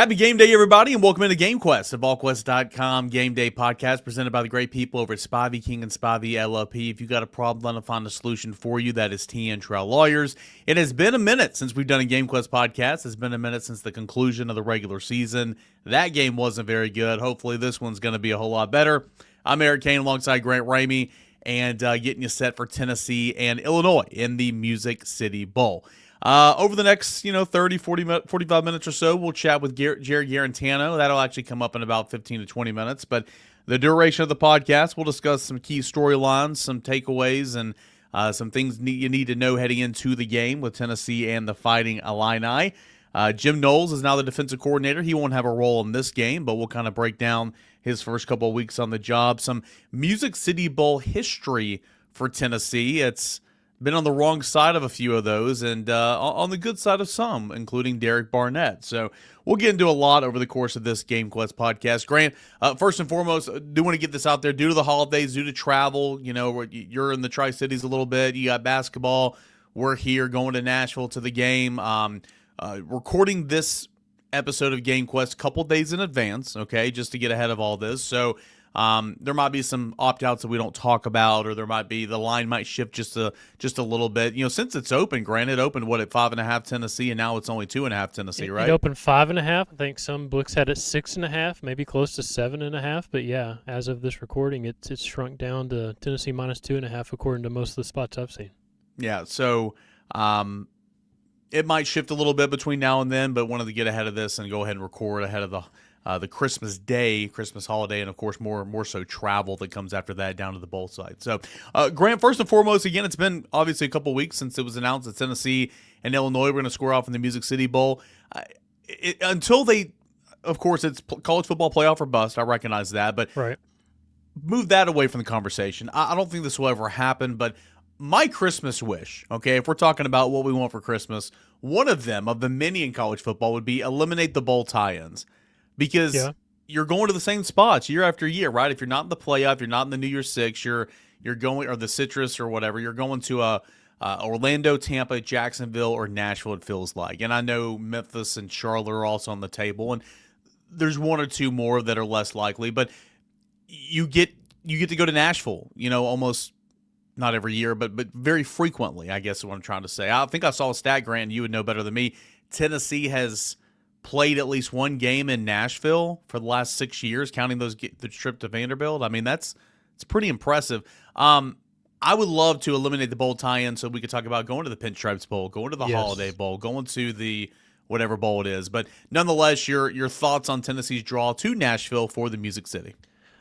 Happy game day, everybody, and welcome into GameQuest, the Volquest.com game day podcast presented by the great people over at Spivey, King and Spivey LLP. If you got a problem, let them find a solution for you. That is T and Trail Lawyers. It has been a minute since we've done a GameQuest podcast. It's been a minute since the conclusion of the regular season. That game wasn't very good. Hopefully, this one's going to be a whole lot better. I'm Eric Cain alongside Grant Ramey and getting you set for Tennessee and Illinois in the Music City Bowl. Over the next, 30, 45 minutes or so, we'll chat with Jarratt Guarantano. That'll actually come up in about 15 to 20 minutes. But the duration of the podcast, we'll discuss some key storylines, some takeaways, and some things you need to know heading into the game with Tennessee and the Fighting Illini. Jim Knowles is now the defensive coordinator. He won't have a role in this game, but we'll kind of break down his first couple of weeks on the job. Some Music City Bowl history for Tennessee. It's been on the wrong side of a few of those and on the good side of some, including Derek Barnett. So we'll get into a lot over the course of this GameQuest podcast. Grant, first and foremost, do want to get this out there. Due to the holidays, due to travel, you're in the Tri-Cities a little bit. You got basketball. We're here going to Nashville to the game. Recording this episode of GameQuest a couple days in advance, okay, just to get ahead of all this. So there might be some opt-outs that we don't talk about, or there might be the line might shift just a little bit. Since it's open, granted, opened at 5.5 Tennessee, and now it's only 2.5 Tennessee, right? It opened 5.5. I think some books had it 6.5, maybe close to 7.5. But yeah, as of this recording, it's shrunk down to Tennessee minus 2.5, according to most of the spots I've seen. Yeah, so it might shift a little bit between now and then, but wanted to get ahead of this and go ahead and record ahead of the Christmas holiday, and of course more so travel that comes after that down to the bowl side. So, Grant, first and foremost, again, it's been obviously a couple weeks since it was announced that Tennessee and Illinois were going to square off in the Music City Bowl. Until they, of course, it's college football playoff or bust. I recognize that, but right. Move that away from the conversation. I don't think this will ever happen, but my Christmas wish, okay, if we're talking about what we want for Christmas, one of them, of the many in college football, would be eliminate the bowl tie-ins. Because you're going to the same spots year after year, right? If you're not in the playoff, you're not in the New Year's Six, you're going, or the Citrus or whatever, you're going to Orlando, Tampa, Jacksonville, or Nashville, it feels like. And I know Memphis and Charlotte are also on the table, and there's one or two more that are less likely. But you get to go to Nashville, almost not every year, but very frequently, I guess is what I'm trying to say. I think I saw a stat, Grant, and you would know better than me. Tennessee has played at least one game in Nashville for the last 6 years, counting the trip to Vanderbilt. I mean, it's pretty impressive. I would love to eliminate the bowl tie-in so we could talk about going to the Pinstripes Bowl, going to the Holiday Bowl, going to the whatever bowl it is. But nonetheless, your thoughts on Tennessee's draw to Nashville for the Music City.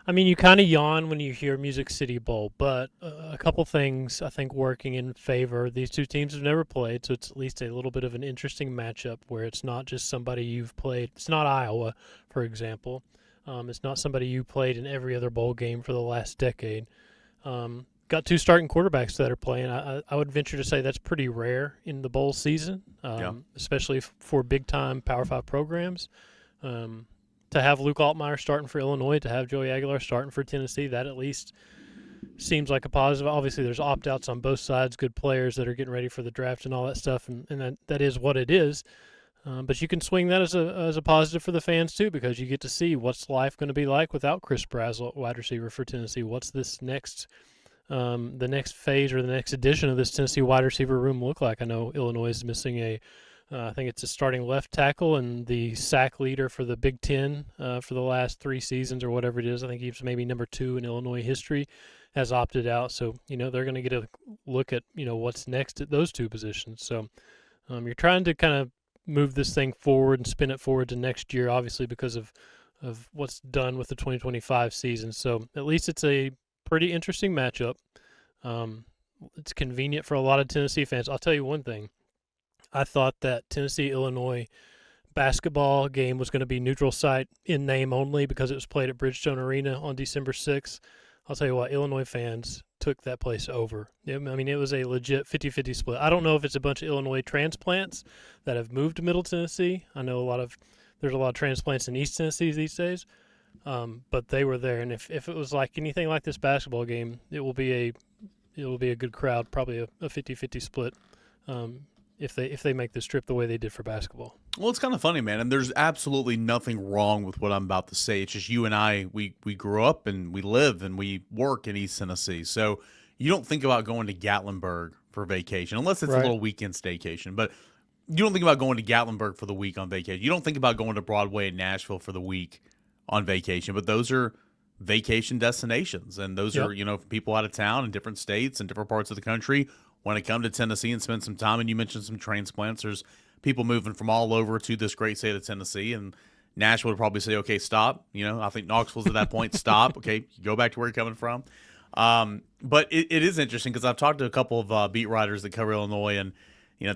I mean, you kind of yawn when you hear Music City Bowl, but a couple things I think working in favor. These two teams have never played, so it's at least a little bit of an interesting matchup where it's not just somebody you've played. It's not Iowa, for example. It's not somebody you played in every other bowl game for the last decade. Got two starting quarterbacks that are playing. I would venture to say that's pretty rare in the bowl season, especially for big-time Power 5 programs. To have Luke Altmaier starting for Illinois, to have Joey Aguilar starting for Tennessee, that at least seems like a positive. Obviously, there's opt-outs on both sides, good players that are getting ready for the draft and all that stuff, and that is what it is. But you can swing that as a positive for the fans, too, because you get to see what's life going to be like without Chris Brazzell, wide receiver for Tennessee. What's this next the next phase or the next edition of this Tennessee wide receiver room look like? I know Illinois is missing I think it's a starting left tackle and the sack leader for the Big Ten for the last 3 seasons or whatever it is. I think he's maybe number 2 in Illinois history, has opted out. So, they're going to get a look at, what's next at those two positions. So you're trying to kind of move this thing forward and spin it forward to next year, obviously because of what's done with the 2025 season. So at least it's a pretty interesting matchup. It's convenient for a lot of Tennessee fans. I'll tell you one thing. I thought that Tennessee-Illinois basketball game was going to be neutral site in name only because it was played at Bridgestone Arena on December 6th. I'll tell you what, Illinois fans took that place over. I mean, it was a legit 50-50 split. I don't know if it's a bunch of Illinois transplants that have moved to Middle Tennessee. I know there's a lot of transplants in East Tennessee these days, but they were there. And if it was like anything like this basketball game, it will be a good crowd, probably a 50-50 split. If they make this trip the way they did for basketball. Well, it's kind of funny, man, and there's absolutely nothing wrong with what I'm about to say. It's just you and I, we grew up and we live and we work in East Tennessee, so you don't think about going to Gatlinburg for vacation unless it's a Right. little weekend staycation. But you don't think about going to Gatlinburg for the week on vacation. You don't think about going to Broadway in Nashville for the week on vacation. But those are vacation destinations, and those Yep. are people out of town in different states and different parts of the country want to come to Tennessee and spend some time. And you mentioned some transplants. There's people moving from all over to this great state of Tennessee, and Nashville would probably say, okay, stop. I think Knoxville's at that point, stop. Okay, go back to where you're coming from. But it is interesting because I've talked to a couple of beat writers that cover Illinois and,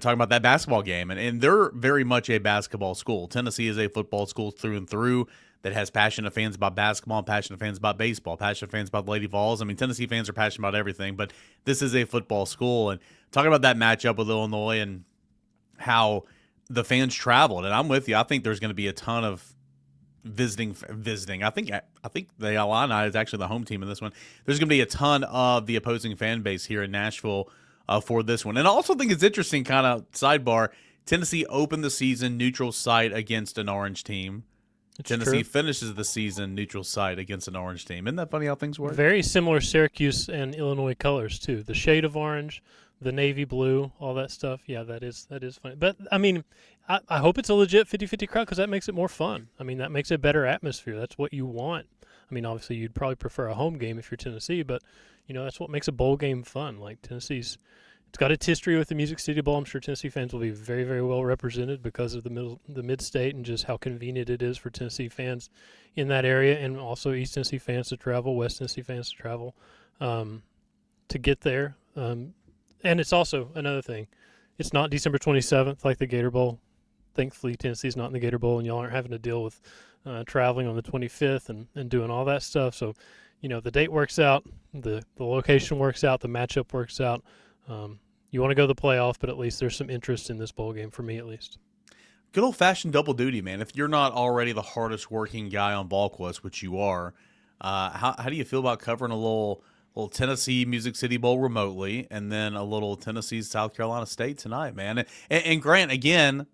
talking about that basketball game. And they're very much a basketball school. Tennessee is a football school through and through that has passionate fans about basketball, passionate fans about baseball, passionate fans about the Lady Vols. I mean, Tennessee fans are passionate about everything, but this is a football school. And talking about that matchup with Illinois and how the fans traveled, and I'm with you. I think there's going to be a ton of visiting. I think the Illini is actually the home team in this one. There's going to be a ton of the opposing fan base here in Nashville for this one. And I also think it's interesting, kind of sidebar, Tennessee opened the season neutral site against an orange team. It's Tennessee true. finishes the season neutral site against an orange team. Isn't that funny how things work? Very similar Syracuse and Illinois colors too. The shade of orange, the navy blue, all that stuff. Yeah, that is funny. But I mean, I hope it's a legit 50-50 crowd because that makes it more fun. I mean, that makes a better atmosphere. That's what you want. I mean, obviously you'd probably prefer a home game if you're Tennessee, but that's what makes a bowl game fun. Like Tennessee's, it's got its history with the Music City Bowl. I'm sure Tennessee fans will be very, very well represented because of the mid-state and just how convenient it is for Tennessee fans in that area, and also East Tennessee fans to travel, West Tennessee fans to travel to get there. And it's also another thing. It's not December 27th like the Gator Bowl. Thankfully, Tennessee's not in the Gator Bowl, and y'all aren't having to deal with traveling on the 25th and doing all that stuff. So, the date works out, the location works out, the matchup works out. You want to go to the playoff, but at least there's some interest in this bowl game for me, at least. Good old-fashioned double duty, man. If you're not already the hardest working guy on Volquest, which you are, how do you feel about covering a little Tennessee Music City Bowl remotely, and then a little Tennessee South Carolina State tonight, man? And Grant, again,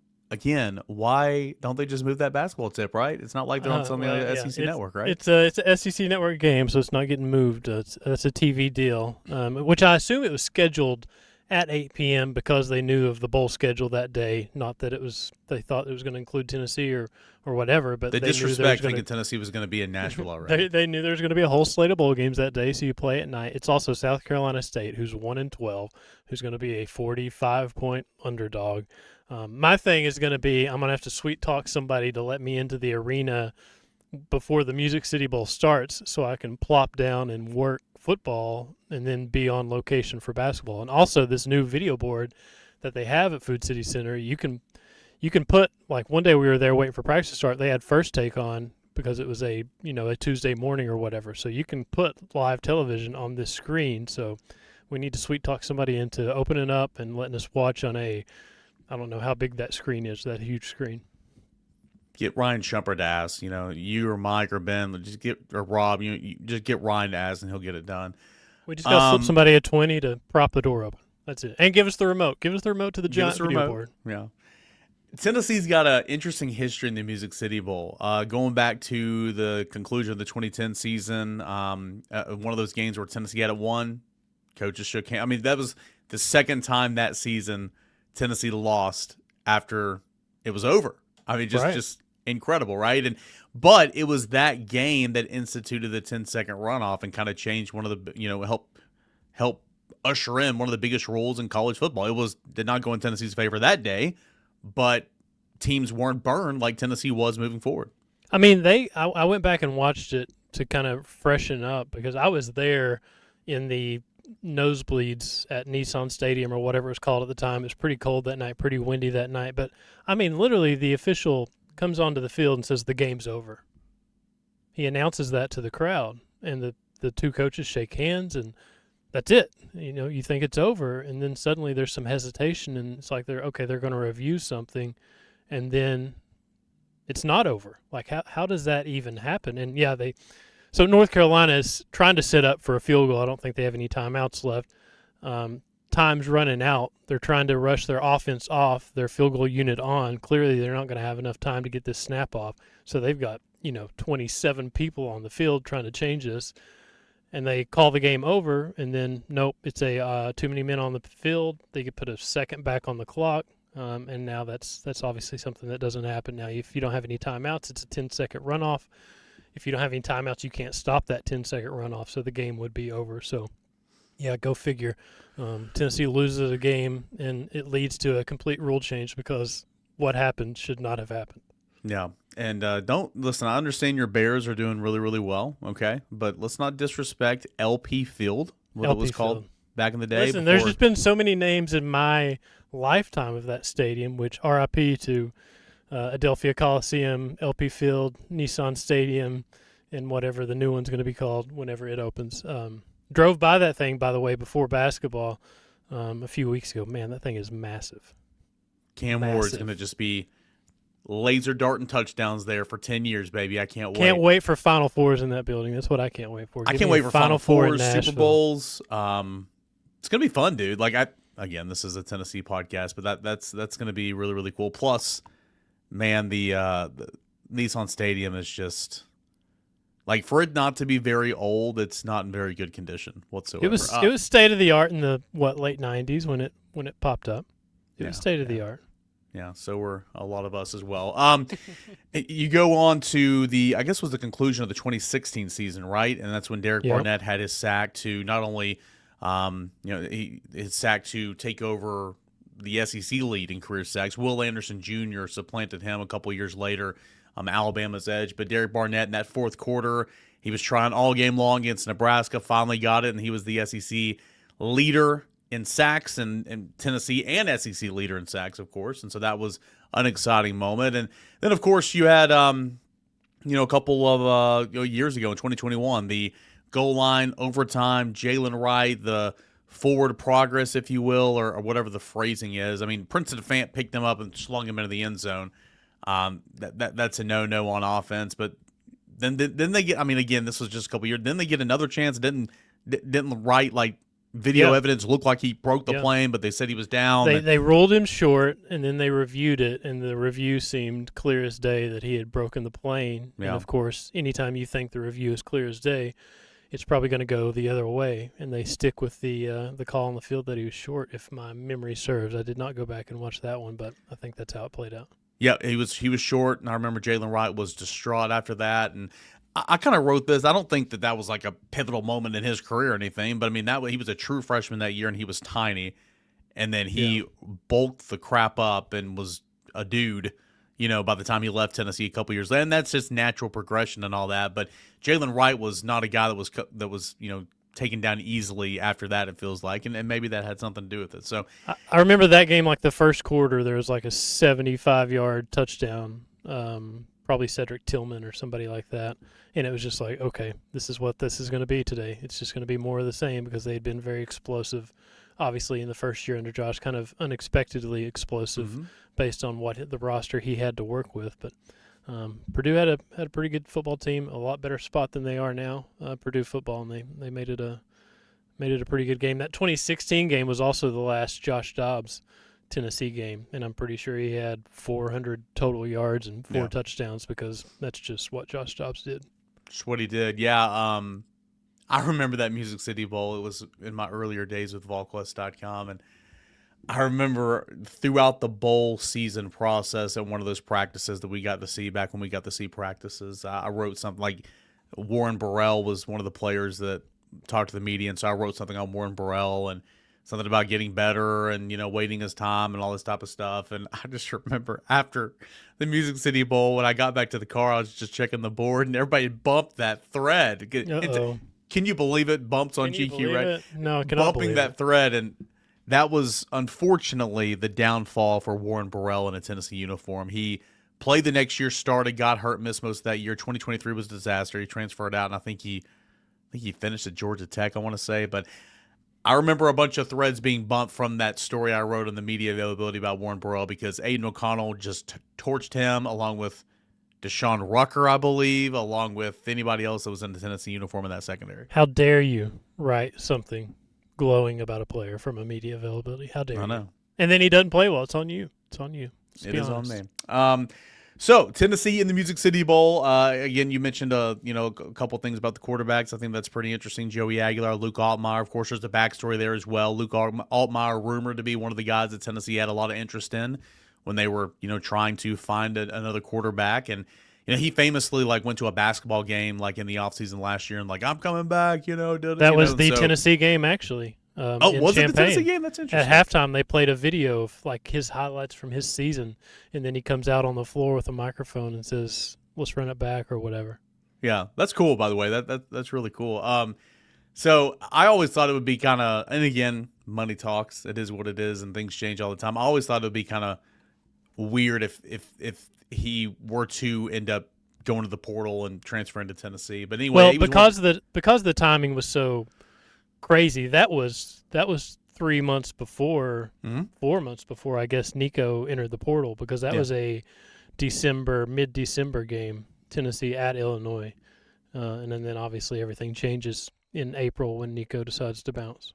why don't they just move that basketball tip, right? It's not like they're on something like the SEC Network, right? It's a SEC Network game, so it's not getting moved. It's a TV deal, which I assume it was scheduled at 8 p.m. because they knew of the bowl schedule that day. Not that they thought it was going to include Tennessee or whatever, but they disrespect thinking Tennessee was going to be in Nashville already. They knew there was going to be a whole slate of bowl games that day, so you play at night. It's also South Carolina State, who's 1-12, who's going to be a 45-point underdog. My thing is going to be I'm going to have to sweet talk somebody to let me into the arena before the Music City Bowl starts so I can plop down and work football and then be on location for basketball. And also this new video board that they have at Food City Center, you can put, like, one day we were there waiting for practice to start, they had First Take on because it was a Tuesday morning or whatever. So you can put live television on this screen. So we need to sweet talk somebody into opening up and letting us watch on I don't know how big that screen is, that huge screen. Get Ryan Shumpert to ask, you or Mike or Ben, or Rob, you just get Ryan to ask and he'll get it done. We just got to slip somebody a 20 to prop the door open. That's it. And give us the remote. Give us the remote to the giant video board. Yeah. Tennessee's got an interesting history in the Music City Bowl. Going back to the conclusion of the 2010 season, one of those games where Tennessee had it won, coaches shook hands. I mean, that was the second time that season Tennessee lost after it was over. I mean, just incredible, right? But it was that game that instituted the 10-second runoff and kind of changed one of the, help usher in one of the biggest rules in college football. Did not go in Tennessee's favor that day, but teams weren't burned like Tennessee was moving forward. I mean, I went back and watched it to kind of freshen up because I was there in the nosebleeds at Nissan Stadium or whatever it was called at the time. It was pretty cold that night, pretty windy that night. But, I mean, literally the official comes onto the field and says the game's over. He announces that to the crowd, and the two coaches shake hands, and that's it. You think it's over, and then suddenly there's some hesitation, and it's like they're going to review something, and then it's not over. Like, how does that even happen? And, yeah, So North Carolina is trying to set up for a field goal. I don't think they have any timeouts left. time's running out. They're trying to rush their offense off, their field goal unit on. Clearly, they're not going to have enough time to get this snap off. So they've got, 27 people on the field trying to change this. And they call the game over, and then, nope, it's too many men on the field. They could put a second back on the clock. And now that's obviously something that doesn't happen now. If you don't have any timeouts, it's a 10-second runoff. If you don't have any timeouts, you can't stop that 10-second runoff, so the game would be over. So, yeah, go figure. Tennessee loses a game, and it leads to a complete rule change because what happened should not have happened. Yeah, and don't listen. I understand your Bears are doing really, really well. Okay, but let's not disrespect LP Field, what it was called back in the day. Listen, there's just been so many names in my lifetime of that stadium, which RIP to Adelphia Coliseum, LP Field, Nissan Stadium, and whatever the new one's going to be called whenever it opens. Drove by that thing, by the way, before basketball a few weeks ago. Man, that thing is massive. Cam Ward's going to just be laser darting touchdowns there for 10 years, baby. I can't wait. Can't wait for Final Fours in that building. That's what I can't wait for. I can't wait for Final Fours, Super Bowls. It's going to be fun, dude. Again, this is a Tennessee podcast, but that's going to be really, really cool. Plus, man, the Nissan Stadium is just for it not to be very old, it's not in very good condition whatsoever. It was state of the art in the late 90s when it popped up. It was state of the art. Yeah, so were a lot of us as well. You go on to the conclusion of the 2016 season, right? And that's when Jarratt Barnett had his sack to not only his sack to take over the SEC lead in career sacks. Will Anderson Jr. supplanted him a couple years later, Alabama's edge. But Jarratt Barnett in that fourth quarter, he was trying all game long against Nebraska, finally got it, and he was the SEC leader in sacks and Tennessee and SEC leader in sacks, of course. And so that was an exciting moment. And then, of course, you had, a couple of years ago in 2021, the goal line, overtime, Jalen Wright, the forward progress, if you will, or whatever the phrasing is. I mean, Princeton Fant picked him up and slung him into the end zone. That's a no-no on offense. But then they get, again, this was just a couple years. Then they get another chance. Didn't Wright, video evidence looked like he broke the plane, but they said he was down. They ruled him short, and then they reviewed it, and the review seemed clear as day that he had broken the plane. Yeah. And, of course, anytime you think the review is clear as day, it's probably going to go the other way, and they stick with the call on the field that he was short, if my memory serves. I did not go back and watch that one, but I think that's how it played out. Yeah, he was short, and I remember Jalen Wright was distraught after that, and I kind of wrote this. I don't think that was like a pivotal moment in his career or anything, but he was a true freshman that year, and he was tiny, and then he bulked the crap up and was a dude, by the time he left Tennessee a couple years later. And that's just natural progression and all that. But Jalen Wright was not a guy that was taken down easily after that, it feels like, and maybe that had something to do with it. So I remember that game, the first quarter, there was a 75-yard touchdown. Probably Cedric Tillman or somebody like that. And it was just okay, this is what this is going to be today. It's just going to be more of the same because they had been very explosive, obviously, in the first year under Josh, kind of unexpectedly explosive based on what the roster he had to work with. But Purdue had a pretty good football team, a lot better spot than they are now, Purdue football, and they made it a pretty good game. That 2016 game was also the last Josh Dobbs Tennessee game, and I'm pretty sure he had 400 total yards and 4 touchdowns because that's just what Josh Dobbs did. Just what he did, yeah. I remember that Music City Bowl. It was in my earlier days with Volquest.com, and I remember throughout the bowl season process at one of those practices that we got to see back when we got to see practices, I wrote something like Warren Burrell was one of the players that talked to the media, and so I wrote something on Warren Burrell and something about getting better and, waiting his time and all this type of stuff. And I just remember after the Music City Bowl, when I got back to the car, I was just checking the board, and everybody bumped that thread. Can you believe it? Bumps on GQ, right? No, I cannot bumping that thread. And that was, unfortunately, the downfall for Warren Burrell in a Tennessee uniform. He played the next year, started, got hurt, missed most of that year. 2023 was a disaster. He transferred out, and I think he finished at Georgia Tech, I want to say. But I remember a bunch of threads being bumped from that story I wrote in the media availability about Warren Burrell because Aiden O'Connell just torched him along with Deshaun Rucker, I believe, along with anybody else that was in the Tennessee uniform in that secondary. How dare you write something glowing about a player from a media availability. How dare you? I know. And then he doesn't play well. It's on you. It's on you. It is on me. So Tennessee in the Music City Bowl. Again, you mentioned a couple things about the quarterbacks. I think that's pretty interesting. Joey Aguilar, Luke Altmaier. Of course, there's the backstory there as well. Luke Altmaier rumored to be one of the guys that Tennessee had a lot of interest in when they were trying to find another quarterback. And he famously went to a basketball game in the offseason last year and I'm coming back. That was the Tennessee game actually. Was it the Tennessee game? That's interesting. At halftime, they played a video of his highlights from his season, and then he comes out on the floor with a microphone and says, "Let's run it back" or whatever. Yeah, that's cool. By the way, that's really cool. So I always thought it would be kind of, and again, money talks. It is what it is, and things change all the time. I always thought it would be kind of weird if he were to end up going to the portal and transferring to Tennessee. But anyway, because the timing was so crazy. That was 3 months before, 4 months before, I guess, Nico entered the portal, because that was a mid-December game, Tennessee at Illinois. And then obviously everything changes in April when Nico decides to bounce.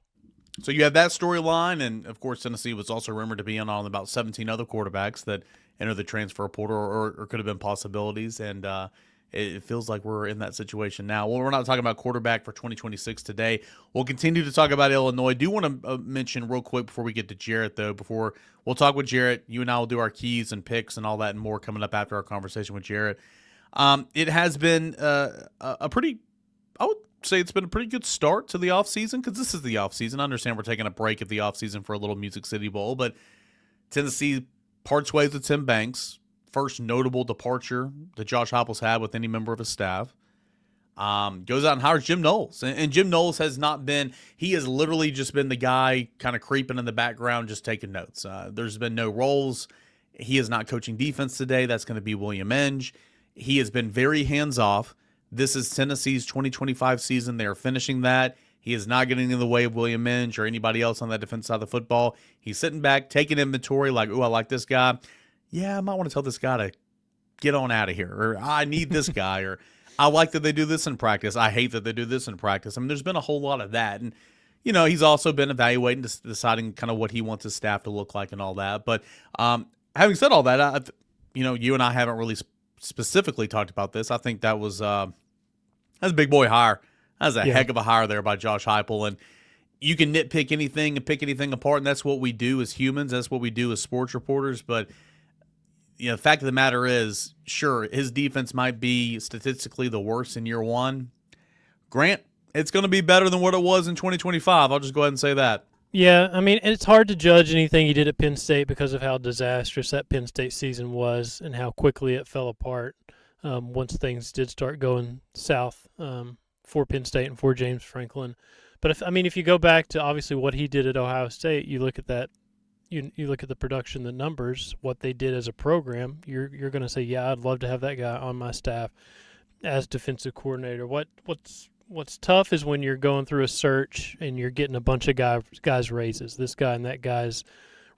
So you have that storyline, and of course Tennessee was also rumored to be in on about 17 other quarterbacks that entered the transfer portal or could have been possibilities, and it feels like we're in that situation now. Well, we're not talking about quarterback for 2026 today. We'll continue to talk about Illinois. Do want to mention real quick before we get to Jarrett, though, before we'll talk with Jarrett. You and I will do our keys and picks and all that and more coming up after our conversation with Jarrett. It has been a pretty, I would say it's been a pretty good start to the offseason, because this is the offseason. I understand we're taking a break at the offseason for a little Music City Bowl, but Tennessee parts ways with Tim Banks. First notable departure that Josh Heupel's had with any member of his staff. Goes out and hires Jim Knowles. And Jim Knowles has not been – he has literally just been the guy kind of creeping in the background, just taking notes. There's been no roles. He is not coaching defense today. That's going to be William Enge. He has been very hands-off. This is Tennessee's 2025 season. They are finishing that. He is not getting in the way of William Enge or anybody else on that defense side of the football. He's sitting back, taking inventory ooh, I like this guy. Yeah, I might want to tell this guy to get on out of here, or I need this guy, or I like that they do this in practice. I hate that they do this in practice. I mean, there's been a whole lot of that. And, he's also been evaluating, deciding kind of what he wants his staff to look like and all that. But having said all that, you and I haven't really specifically talked about this. I think that was a big boy hire. That was a heck of a hire there by Josh Heupel. And you can nitpick anything and pick anything apart, and that's what we do as humans. That's what we do as sports reporters. But the fact of the matter is, sure, his defense might be statistically the worst in year one. Grant, it's going to be better than what it was in 2025. I'll just go ahead and say that. Yeah, I mean, it's hard to judge anything he did at Penn State because of how disastrous that Penn State season was and how quickly it fell apart once things did start going south for Penn State and for James Franklin. But if you go back to obviously what he did at Ohio State, you look at that. You look at the production, the numbers, what they did as a program, you're going to say, yeah, I'd love to have that guy on my staff as defensive coordinator. What's tough is when you're going through a search and you're getting a bunch of guys raises. This guy and that guy's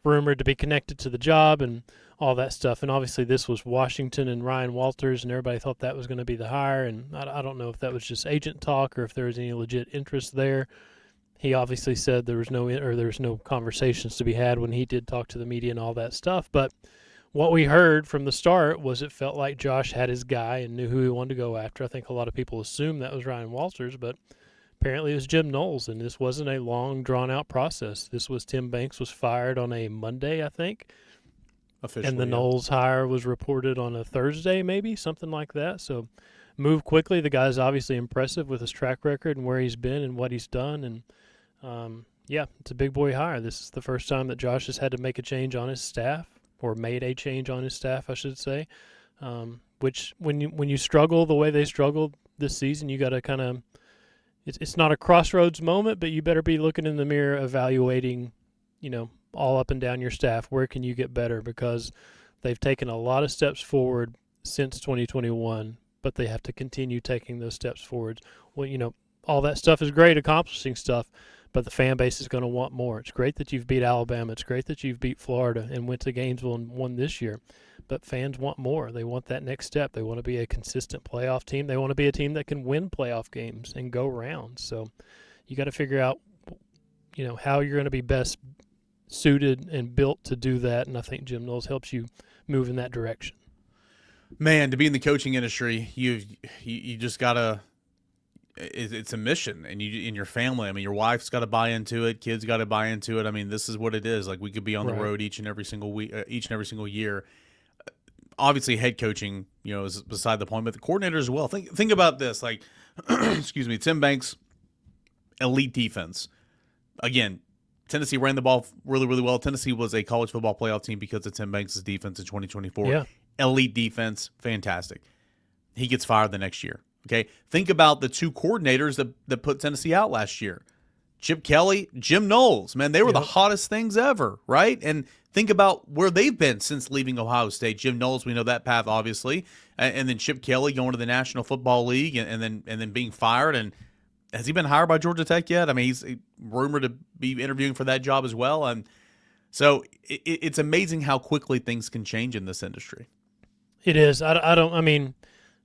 rumored to be connected to the job and all that stuff. And obviously this was Washington and Ryan Walters, and everybody thought that was going to be the hire. And I don't know if that was just agent talk or if there was any legit interest there. He obviously said there was no conversations to be had when he did talk to the media and all that stuff. But what we heard from the start was it felt like Josh had his guy and knew who he wanted to go after. I think a lot of people assumed that was Ryan Walters, but apparently it was Jim Knowles, and this wasn't a long, drawn-out process. This was Tim Banks was fired on a Monday, I think. Officially, and the Knowles hire was reported on a Thursday, maybe, something like that. So move quickly. The guy's obviously impressive with his track record and where he's been and what he's done, and it's a big boy hire. This is the first time that Josh has had to make a change on his staff, or made a change on his staff, I should say. Which when you struggle the way they struggled this season, you got to kind of it's not a crossroads moment, but you better be looking in the mirror, evaluating, all up and down your staff. Where can you get better? Because they've taken a lot of steps forward since 2021, but they have to continue taking those steps forward. Well, all that stuff is great, accomplishing stuff, but the fan base is going to want more. It's great that you've beat Alabama. It's great that you've beat Florida and went to Gainesville and won this year. But fans want more. They want that next step. They want to be a consistent playoff team. They want to be a team that can win playoff games and go rounds. So you got to figure out how you're going to be best suited and built to do that. And I think Jim Knowles helps you move in that direction. Man, to be in the coaching industry, you just gotta. It's a mission, and you in your family. I mean, your wife's got to buy into it. Kids got to buy into it. I mean, this is what it is. Like, we could be on the road each and every single week, each and every single year. Obviously, head coaching, is beside the point, but the coordinator as well. Think about this. Like, excuse me, Tim Banks, elite defense. Again, Tennessee ran the ball really, really well. Tennessee was a college football playoff team because of Tim Banks' defense in 2024. Yeah. Elite defense, fantastic. He gets fired the next year. Okay, think about the two coordinators that put Tennessee out last year. Chip Kelly, Jim Knowles. Man, they were the hottest things ever, right? And think about where they've been since leaving Ohio State. Jim Knowles, we know that path, obviously. And then Chip Kelly going to the National Football League and then being fired. And has he been hired by Georgia Tech yet? I mean, he's rumored to be interviewing for that job as well. And so it's amazing how quickly things can change in this industry. It is.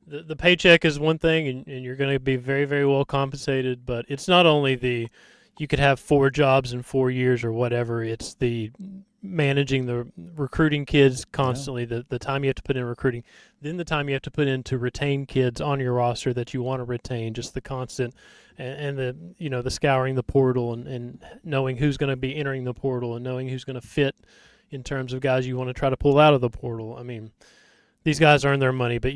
The paycheck is one thing, and you're going to be very, very well compensated, but it's not only you could have 4 jobs in 4 years or whatever, it's the managing the recruiting kids constantly, the time you have to put in recruiting, then the time you have to put in to retain kids on your roster that you want to retain, just the constant, and the scouring the portal and knowing who's going to be entering the portal and knowing who's going to fit in terms of guys you want to try to pull out of the portal. I mean, these guys earn their money, but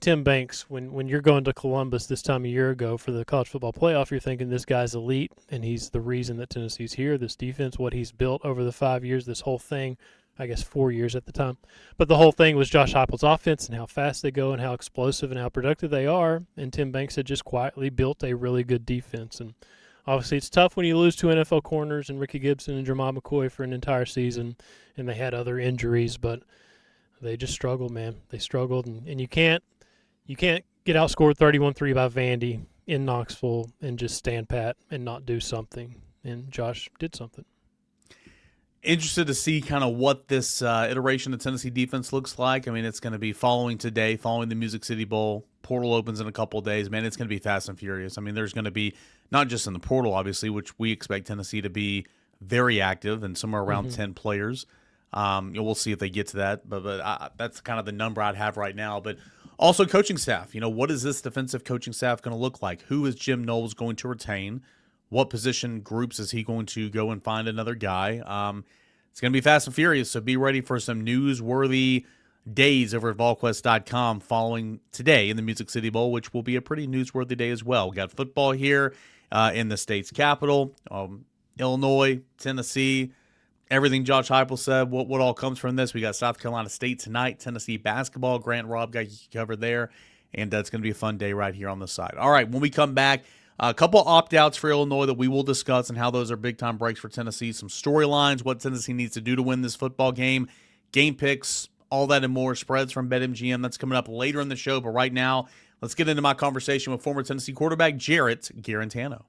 Tim Banks, when you're going to Columbus this time a year ago for the college football playoff, you're thinking this guy's elite, and he's the reason that Tennessee's here, this defense, what he's built over the 5 years, this whole thing, I guess 4 years at the time. But the whole thing was Josh Heupel's offense and how fast they go and how explosive and how productive they are, and Tim Banks had just quietly built a really good defense. And obviously it's tough when you lose 2 NFL corners and Ricky Gibson and Jermod McCoy for an entire season, and they had other injuries, but they just struggled, man. They struggled, and you can't get outscored 31-3 by Vandy in Knoxville and just stand pat and not do something. And Josh did something. Interested to see kind of what this iteration of Tennessee defense looks like. I mean, it's going to be following the Music City Bowl. Portal opens in a couple of days. Man, it's going to be fast and furious. I mean, there's going to be, not just in the portal, obviously, which we expect Tennessee to be very active and somewhere around 10 players. We'll see if they get to that, but that's kind of the number I'd have right now. But also coaching staff. What is this defensive coaching staff going to look like? Who is Jim Knowles going to retain? What position groups is he going to go and find another guy? It's going to be fast and furious, so be ready for some newsworthy days over at Volquest.com following today in the Music City Bowl, which will be a pretty newsworthy day as well. We got football here in the state's capital, Illinois, Tennessee. Everything Josh Heupel said, what all comes from this. We got South Carolina State tonight, Tennessee basketball. Grant Robb got you covered there, and it's going to be a fun day right here on the side. All right, when we come back, a couple opt-outs for Illinois that we will discuss and how those are big-time breaks for Tennessee, some storylines, what Tennessee needs to do to win this football game, game picks, all that and more, spreads from BetMGM. That's coming up later in the show, but right now, let's get into my conversation with former Tennessee quarterback Jarratt Guarantano.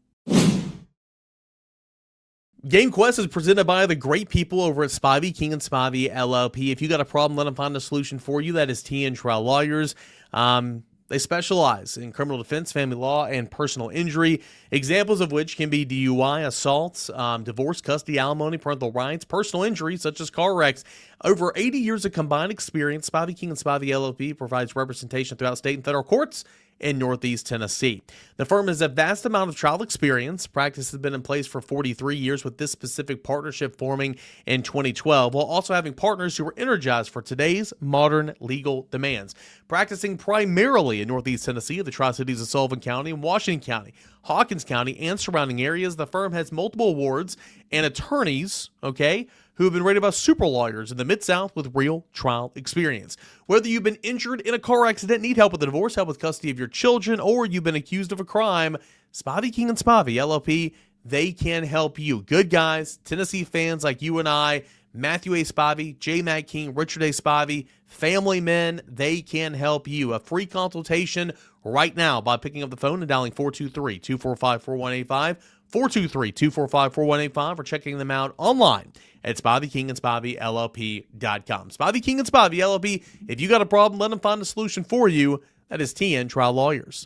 GameQuest is presented by the great people over at Spivey, King and Spivey, LLP. If you got a problem, let them find a solution for you. That is T&T Lawyers. They specialize in criminal defense, family law, and personal injury, examples of which can be DUI, assaults, divorce, custody, alimony, parental rights, personal injuries such as car wrecks. Over 80 years of combined experience, Spivey, King and Spivey, LLP provides representation throughout state and federal courts in Northeast Tennessee. The firm has a vast amount of trial experience. Practice has been in place for 43 years, with this specific partnership forming in 2012, while also having partners who are energized for today's modern legal demands. Practicing primarily in Northeast Tennessee, the Tri-Cities of Sullivan County and Washington County, Hawkins County, and surrounding areas, the firm has multiple awards and attorneys, who have been rated by super lawyers in the Mid-South with real trial experience. Whether you've been injured in a car accident, need help with a divorce, help with custody of your children, or you've been accused of a crime, Spivey, King and Spivey, LLP, they can help you. Good guys, Tennessee fans like you and I, Matthew A. Spivey, J. Matt King, Richard A. Spivey, family men, they can help you. A free consultation right now by picking up the phone and dialing 423-245-4185, 423-245-4185, or checking them out online at SpiveyKingandSpiveyLLP.com. Spivey, King and Spivey, LLP. If you got a problem, let them find a solution for you. That is TN Trial Lawyers.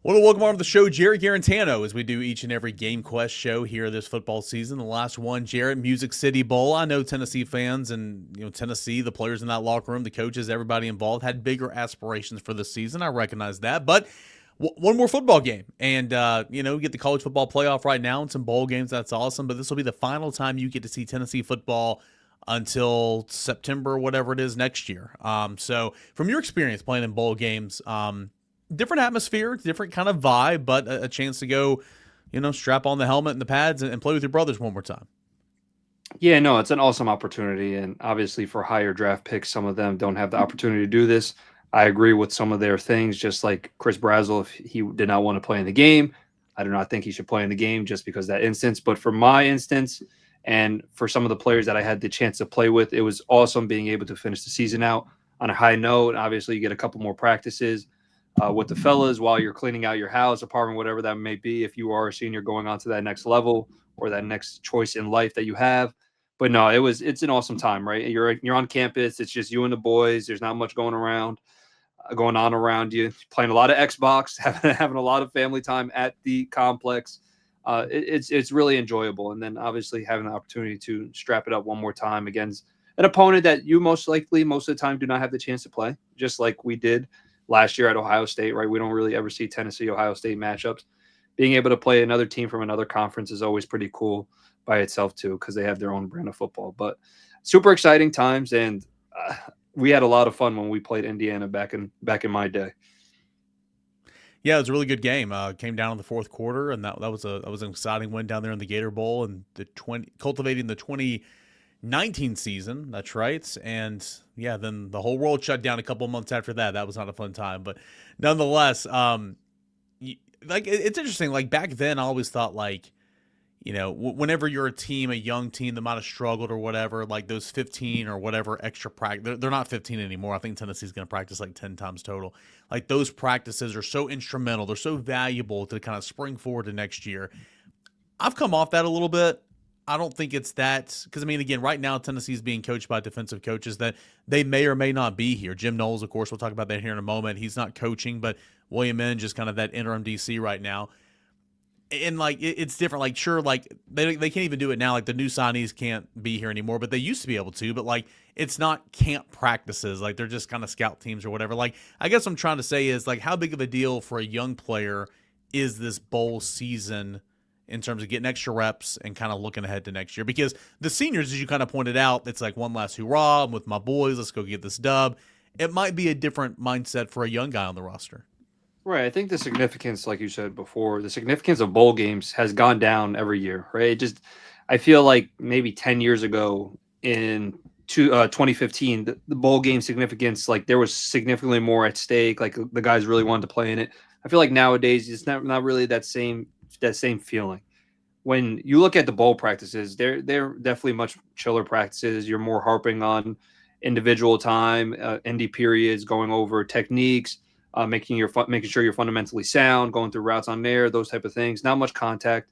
Well, welcome on to the show, Jarrett Guarantano, as we do each and every GameQuest show here this football season. The last one, Jarrett, Music City Bowl. I know Tennessee fans and Tennessee, the players in that locker room, the coaches, everybody involved had bigger aspirations for this season. I recognize that, but one more football game, and we get the college football playoff right now and some bowl games. That's awesome, but this will be the final time you get to see Tennessee football until September, whatever it is next year. So, from your experience playing in bowl games, different atmosphere, different kind of vibe, but a chance to go, strap on the helmet and the pads and play with your brothers one more time. Yeah, no, it's an awesome opportunity. And obviously for higher draft picks, some of them don't have the opportunity to do this. I agree with some of their things, just like Chris Brazzell, if he did not want to play in the game, I do not think he should play in the game just because of that instance. But for my instance, and for some of the players that I had the chance to play with, it was awesome being able to finish the season out on a high note. Obviously, you get a couple more practices with the fellas while you're cleaning out your house, apartment, whatever that may be, if you are a senior going on to that next level or that next choice in life that you have. But no, it's an awesome time, right? You're on campus. It's just you and the boys. There's not much going on around you. Playing a lot of Xbox, having a lot of family time at the complex. It's really enjoyable. And then obviously having the opportunity to strap it up one more time against an opponent that you most likely most of the time do not have the chance to play, just like we did last year at Ohio State, right? We don't really ever see Tennessee-Ohio State matchups. Being able to play another team from another conference is always pretty cool by itself too, because they have their own brand of football. But super exciting times, and we had a lot of fun when we played Indiana back in my day. Yeah, it was a really good game. Came down in the fourth quarter, and that was an exciting win down there in the Gator Bowl and cultivating the 2019 season. That's right. And yeah, then the whole world shut down a couple months after that. That was not a fun time, but nonetheless, it's interesting. Like back then, I always thought whenever you're a young team that might have struggled or whatever, like those 15 or whatever extra practice, they're not 15 anymore. I think Tennessee's going to practice like 10 times total. Like those practices are so instrumental. They're so valuable to kind of spring forward to next year. I've come off that a little bit. I don't think it's that, because again, right now Tennessee's being coached by defensive coaches that they may or may not be here. Jim Knowles, of course, we'll talk about that here in a moment. He's not coaching, but William N. just kind of that interim DC right now. And it's different. Like sure, like they can't even do it now. Like the new signees can't be here anymore, but they used to be able to. But like it's not camp practices. Like they're just kind of scout teams or whatever. Like I guess what I'm trying to say is like how big of a deal for a young player is this bowl season in terms of getting extra reps and kind of looking ahead to next year? Because the seniors, as you kind of pointed out, it's like one last hoorah. I'm with my boys. Let's go get this dub. It might be a different mindset for a young guy on the roster. Right. I think the significance, like you said before, the significance of bowl games has gone down every year, right? I feel like maybe 10 years ago in 2015, the bowl game significance, like there was significantly more at stake. Like the guys really wanted to play in it. I feel like nowadays it's not really that same feeling. When you look at the bowl practices, they're definitely much chiller practices. You're more harping on individual time, indie periods, going over techniques, making sure you're fundamentally sound, going through routes on there, those type of things. Not much contact,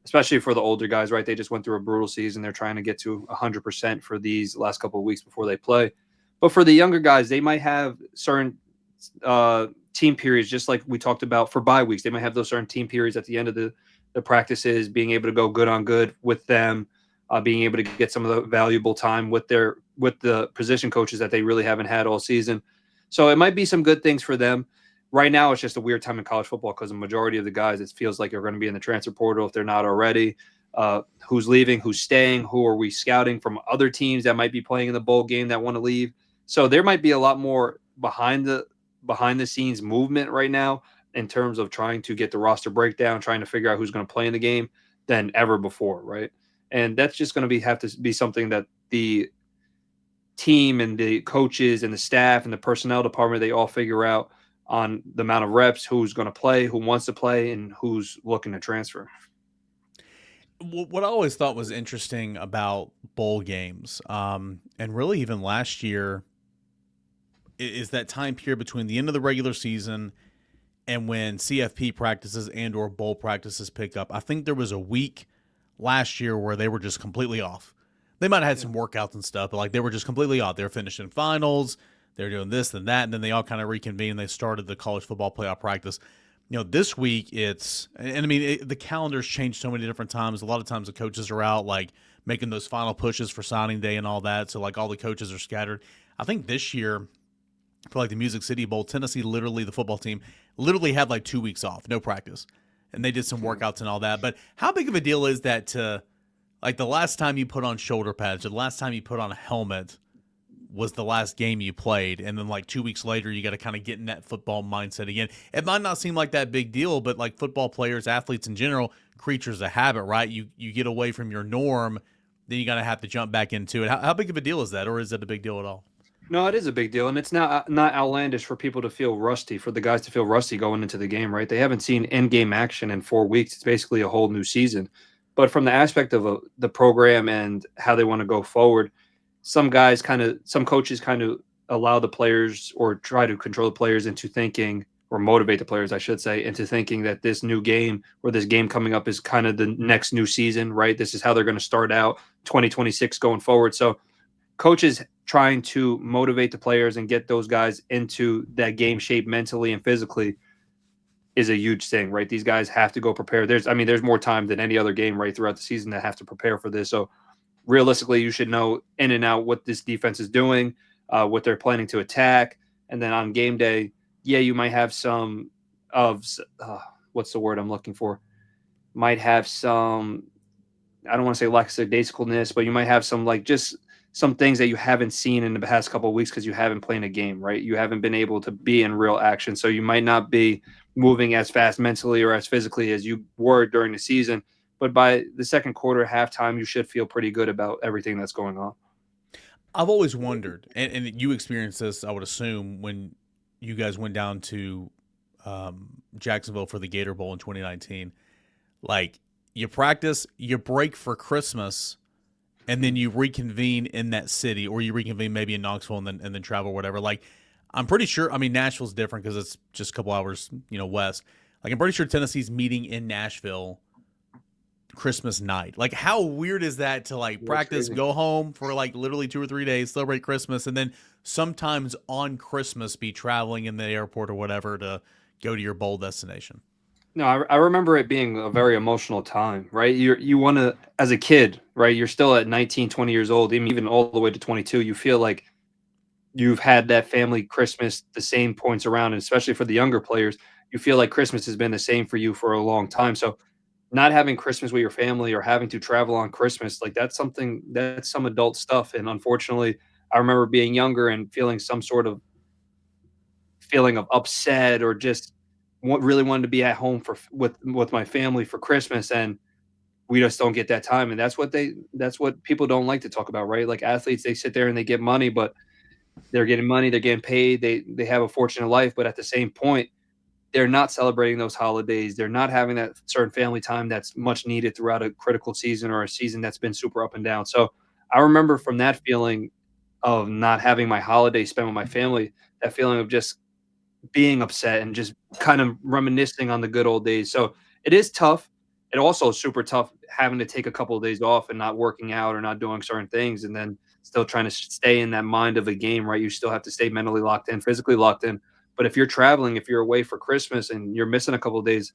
especially for the older guys, right? They just went through a brutal season. They're trying to get to 100% for these last couple of weeks before they play. But for the younger guys, they might have certain team periods, just like we talked about for bye weeks. They might have those certain team periods at the end of the practices, being able to go good on good with them, being able to get some of the valuable time with the position coaches that they really haven't had all season. So it might be some good things for them. Right now, it's just a weird time in college football because the majority of the guys, it feels like, are going to be in the transfer portal if they're not already. Who's leaving? Who's staying? Who are we scouting from other teams that might be playing in the bowl game that want to leave? So there might be a lot more behind the scenes movement right now in terms of trying to get the roster breakdown, trying to figure out who's going to play in the game than ever before, right? And that's just going to have to be something that the team and the coaches and the staff and the personnel department, they all figure out on the amount of reps, who's going to play, who wants to play, and who's looking to transfer. What I always thought was interesting about bowl games, and really even last year, is that time period between the end of the regular season and when CFP practices and or bowl practices pick up. I think there was a week last year where they were just completely off. They might have had some workouts and stuff, but like they were just completely off. They were finishing finals. They're doing this and that, and then they all kind of reconvened. They started the college football playoff practice. This week and I mean, the calendar's changed so many different times. A lot of times the coaches are out, like, making those final pushes for signing day and all that. So, like, all the coaches are scattered. I think this year, for like the Music City Bowl, Tennessee, literally the football team, literally had like 2 weeks off, no practice. And they did some workouts and all that. But how big of a deal is that to, like, the last time you put on shoulder pads, or the last time you put on a helmet was the last game you played, and then like 2 weeks later you got to kind of get in that football mindset again. It might not seem like that big deal, but like football players, athletes in general, creatures of habit, right? You get away from your norm, then you got to have to jump back into it. How big of a deal is that, or is it a big deal at all? No, it is a big deal, and it's not outlandish for people to feel rusty, for the guys to feel rusty going into the game, right? They haven't seen in-game action in 4 weeks. It's basically a whole new season. But from the aspect of the program and how they want to go forward, some coaches kind of allow the players, or try to control the players into thinking, or motivate the players, I should say, into thinking that this new game, or this game coming up, is kind of the next new season, right? This is how they're going to start out 2026 going forward. So coaches trying to motivate the players and get those guys into that game shape mentally and physically is a huge thing, right? These guys have to go prepare. There's more time than any other game, right, throughout the season, that have to prepare for this. So realistically, you should know in and out what this defense is doing, what they're planning to attack. And then on game day, you might have some of what's the word I'm looking for? Might have some, I don't want to say lackadaisicalness, but you might have some, like, just some things that you haven't seen in the past couple of weeks because you haven't played a game, right? You haven't been able to be in real action. So you might not be moving as fast mentally or as physically as you were during the season. But by the second quarter, halftime, you should feel pretty good about everything that's going on. I've always wondered, and you experienced this, I would assume, when you guys went down to Jacksonville for the Gator Bowl in 2019. Like, you practice, you break for Christmas, and then you reconvene in that city, or you reconvene maybe in Knoxville and then travel or whatever. Like, I'm pretty sure, I mean, Nashville's different because it's just a couple hours, west. Like, I'm pretty sure Tennessee's meeting in Nashville Christmas night. Like, how weird is that to, like, practice, go home for like literally 2 or 3 days, celebrate Christmas, and then sometimes on Christmas be traveling in the airport or whatever to go to your bowl destination? No, I remember it being a very emotional time, right? You want to, as a kid, right? You're still at 19, 20 years old, even all the way to 22. You feel like you've had that family Christmas, the same points around, and especially for the younger players, you feel like Christmas has been the same for you for a long time. So not having Christmas with your family, or having to travel on Christmas, like, that's some adult stuff. And unfortunately, I remember being younger and feeling some sort of feeling of upset, or just really wanted to be at home with my family for Christmas, and we just don't get that time. And that's what people don't like to talk about, right? Like, athletes, they sit there and they get money, but they're getting money, they're getting paid, they have a fortunate life, but at the same point, they're not celebrating those holidays. They're not having that certain family time that's much needed throughout a critical season, or a season that's been super up and down. So I remember from that feeling of not having my holiday spent with my family, that feeling of just being upset and just kind of reminiscing on the good old days. So it is tough. It also is super tough having to take a couple of days off and not working out or not doing certain things, and then still trying to stay in that mind of a game, right? You still have to stay mentally locked in, physically locked in. But if you're traveling, if you're away for Christmas and you're missing a couple of days,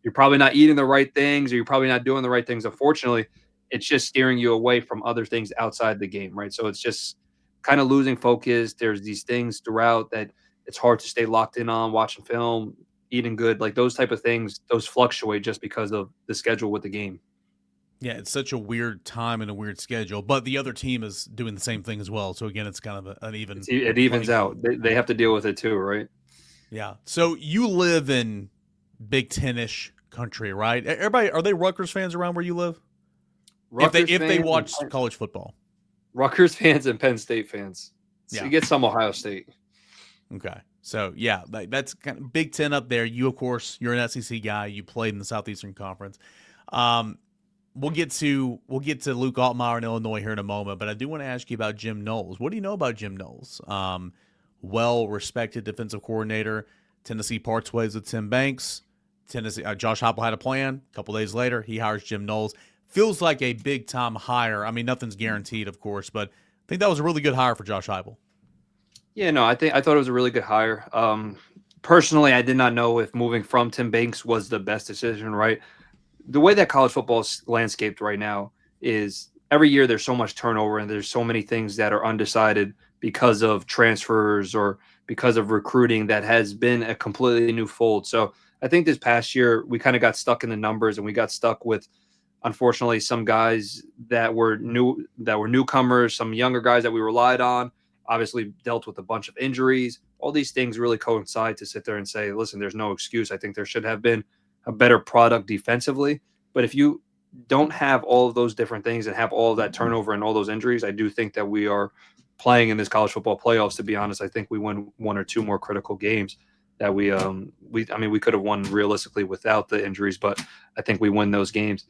you're probably not eating the right things, or you're probably not doing the right things. Unfortunately, it's just steering you away from other things outside the game, right? So it's just kind of losing focus. There's these things throughout that it's hard to stay locked in on, watching film, eating good, like those type of things, those fluctuate just because of the schedule with the game. Yeah, it's such a weird time and a weird schedule, but the other team is doing the same thing as well. So again, it's kind of an even. It evens out. They have to deal with it too, right? Yeah. So you live in Big Ten-ish country, right? Everybody, are they Rutgers fans around where you live? If they watch college football, Rutgers fans and Penn State fans. So yeah. You get some Ohio State. Okay. So yeah, that's kind of Big Ten up there. You, of course, you're an SEC guy. You played in the Southeastern Conference. We'll get to Luke Altmaier in Illinois here in a moment, but I do want to ask you about Jim Knowles. What do you know about Jim Knowles? Well-respected defensive coordinator. Tennessee parts ways with Tim Banks. Tennessee Josh Heupel had a plan. A couple days later, he hires Jim Knowles. Feels like a big-time hire. I mean, nothing's guaranteed, of course, but I think that was a really good hire for Josh Heupel. Yeah, no, I thought it was a really good hire. personally, I did not know if moving from Tim Banks was the best decision, right? The way that college football is landscaped right now is every year there's so much turnover and there's so many things that are undecided because of transfers or because of recruiting that has been a completely new fold. So I think this past year we kind of got stuck in the numbers and we got stuck with, unfortunately, some guys that were newcomers, some younger guys that we relied on, obviously dealt with a bunch of injuries. All these things really coincide to sit there and say, listen, there's no excuse. I think there should have been a better product defensively. But if you don't have all of those different things and have all of that turnover and all those injuries, I do think that we are playing in this college football playoffs. To be honest, I think we win one or two more critical games that we could have won realistically without the injuries, but I think we win those games.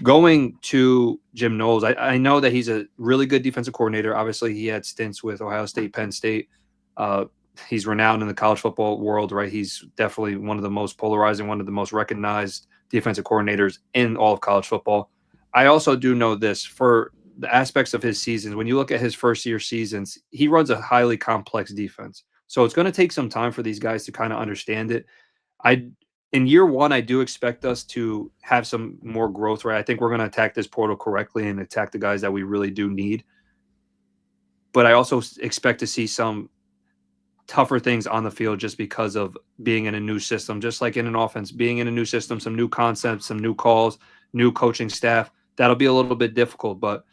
Going to Jim Knowles, I know that he's a really good defensive coordinator. Obviously, he had stints with Ohio State, Penn State. He's renowned in the college football world, right? He's definitely one of the most polarizing, one of the most recognized defensive coordinators in all of college football. I also do know this for the aspects of his seasons. When you look at his first year seasons, he runs a highly complex defense. So it's going to take some time for these guys to kind of understand it. In year one, I do expect us to have some more growth, right? I think we're going to attack this portal correctly and attack the guys that we really do need. But I also expect to see some tougher things on the field just because of being in a new system, just like in an offense, being in a new system, some new concepts, some new calls, new coaching staff. That'll be a little bit difficult, but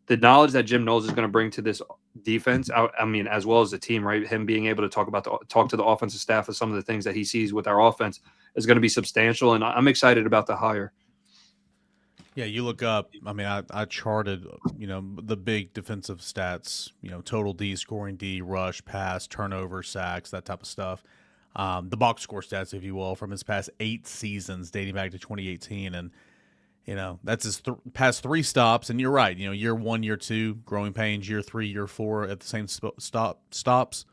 the knowledge that Jim Knowles is going to bring to this defense, I mean, as well as the team, right? Him being able to talk to the offensive staff of some of the things that he sees with our offense is going to be substantial, and I'm excited about the hire. Yeah, you look up. I mean, I charted, the big defensive stats. Total D, scoring D, rush, pass, turnover, sacks, that type of stuff. The box score stats, if you will, from his past 8 seasons, dating back to 2018, and that's his past 3 stops. And you're right. Year 1, year 2, growing pains. Year 3, year 4 at the same stops.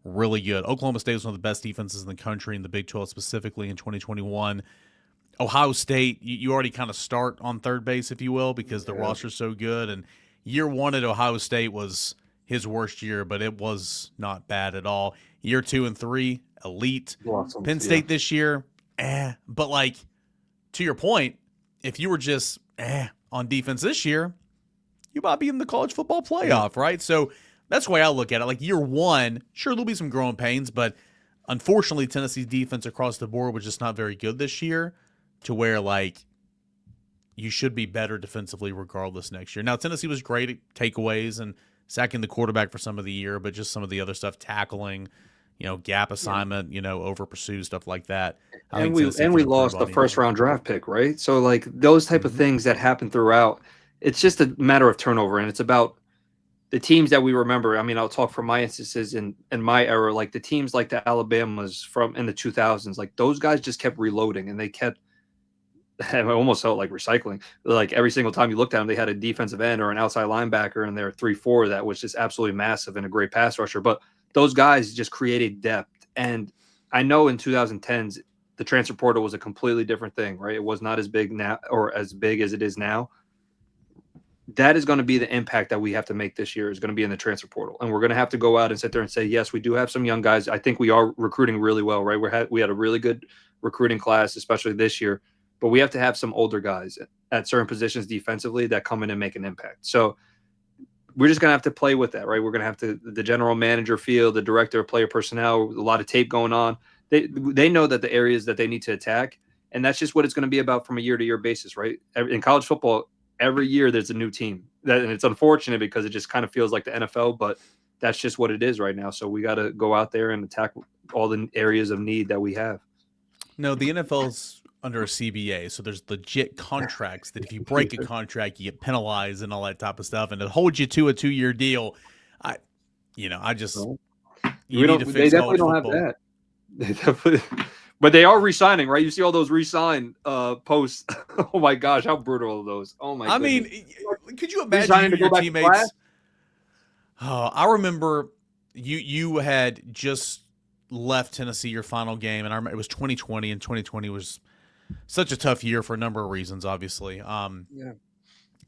Really good. Oklahoma State was one of the best defenses in the country in the Big 12, specifically in 2021. Ohio State, you already kind of start on third base, if you will, because the roster's so good. And year 1 at Ohio State was his worst year, but it was not bad at all. Year 2 and 3, elite. Awesome. Penn State this year, But to your point, if you were just on defense this year, you might be in the college football playoff, right? So that's the way I look at it. Year 1, sure, there'll be some growing pains, but unfortunately, Tennessee's defense across the board was just not very good this year, to where you should be better defensively regardless next year. Now, Tennessee was great at takeaways and sacking the quarterback for some of the year, but just some of the other stuff, tackling, gap assignment, over pursue, stuff like that. And we lost the first round draft pick, right? So those type of things that happen throughout, it's just a matter of turnover, and it's about the teams that we remember. I mean, I'll talk from my instances in my era, the teams like the Alabamas from in the 2000s, those guys just kept reloading and they kept, I almost felt like recycling. Every single time you looked at them, they had a defensive end or an outside linebacker and they're 3-4 that was just absolutely massive and a great pass rusher. But those guys just created depth. And I know in 2010s, the transfer portal was a completely different thing, right? It was not as big now or as big as it is now. That is going to be the impact that we have to make this year, is going to be in the transfer portal. And we're going to have to go out and sit there and say, yes, we do have some young guys. I think we are recruiting really well, right? We had a really good recruiting class, especially this year. But we have to have some older guys at certain positions defensively that come in and make an impact. So we're just going to have to play with that, right? We're going to have to, the general manager feel, the director of player personnel, a lot of tape going on. They know that the areas that they need to attack, and that's just what it's going to be about from a year-to-year basis, right? In college football, every year there's a new team. And it's unfortunate because it just kind of feels like the NFL, but that's just what it is right now. So we got to go out there and attack all the areas of need that we have. No, the NFL's under a CBA, so there's legit contracts that if you break a contract, you get penalized and all that type of stuff, and it holds you to a 2-year deal. They definitely don't have that. They definitely, but they are re-signing, right? You see all those re-sign posts. Oh my gosh, how brutal are those? Oh my! Mean, could you imagine your teammates? Oh, I remember you had just left Tennessee your final game, and I remember it was 2020, and 2020 was such a tough year for a number of reasons, obviously. And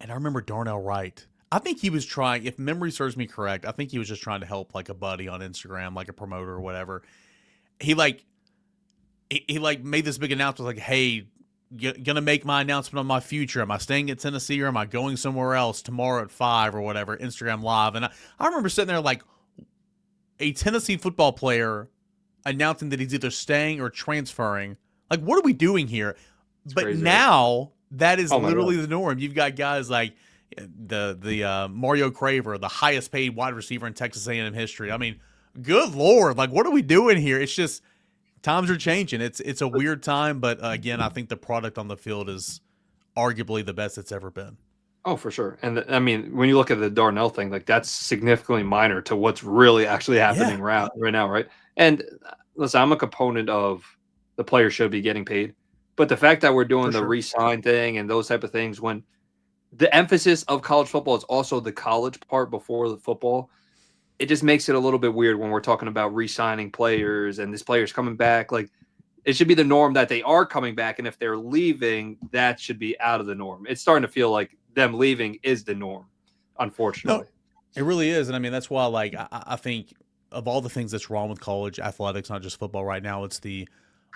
I remember Darnell Wright. I think he was trying, if memory serves me correct, I think he was just trying to help a buddy on Instagram, a promoter or whatever. He he like made this big announcement like, hey, gonna make my announcement on my future. Am I staying at Tennessee or am I going somewhere else tomorrow at 5 or whatever, Instagram Live. And I remember sitting there like, a Tennessee football player announcing that he's either staying or transferring. Like, what are we doing here? It's But crazy, right? now that is Oh my literally God. the norm. You've got guys like the Mario Craver, the highest paid wide receiver in Texas A&M history. I mean, good Lord, like what are we doing here? It's just times are changing. It's a weird time, but again, I think the product on the field is arguably the best it's ever been. Oh, for sure. And I mean, when you look at the Darnell thing, like that's significantly minor to what's really actually Yeah, happening right now, right? And listen, I'm a component of the players should be getting paid, but the fact that we're for doing the sure. re-sign thing and those type of things, when the emphasis of college football is also the college part before the football, it just makes it a little bit weird when we're talking about re-signing players and this player's coming back. Like it should be the norm that they are coming back, and if they're leaving, that should be out of the norm. It's starting to feel like them leaving is the norm, No, unfortunately. it really is, and I mean that's why like I think of all the things that's wrong with college athletics, not just football right now, it's the